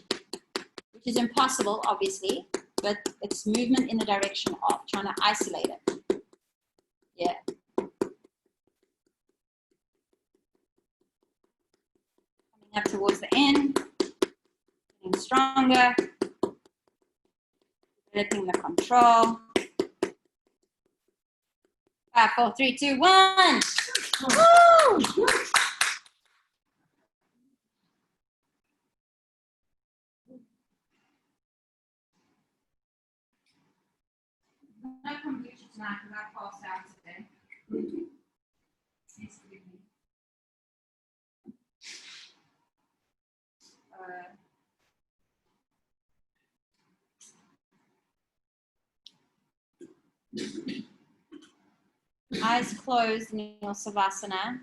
Which is impossible, obviously, but it's movement in the direction of trying to isolate it. Yeah. Coming up towards the end, getting stronger, developing the control. 5, 4, 3, 2, 1. Woo! No kombucha tonight because I passed out today. Please forgive me. eyes closed in your Savasana.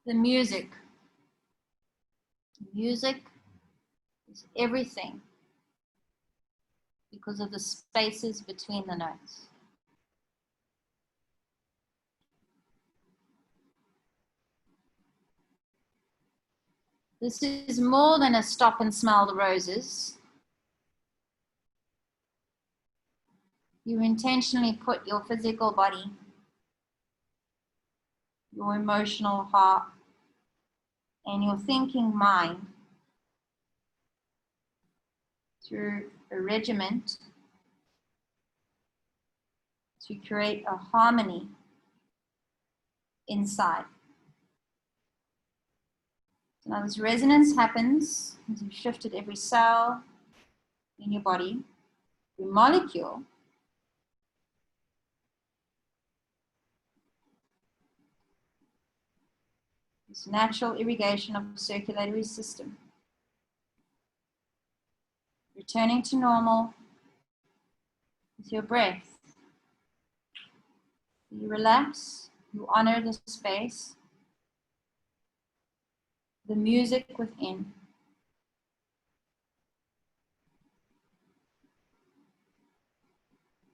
The music. Music is everything because of the spaces between the notes. This is more than a stop and smell the roses. You intentionally put your physical body, your emotional heart, and your thinking mind through a regiment to create a harmony inside. So now this resonance happens as you've shifted every cell in your body, every molecule. This natural irrigation of the circulatory system. Returning to normal with your breath. You relax, you honor the space, the music within.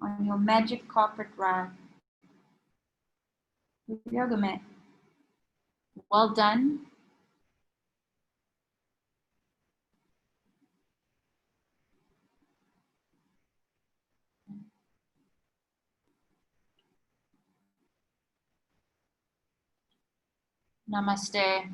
On your magic carpet ride, your yoga mat. Well done. Namaste.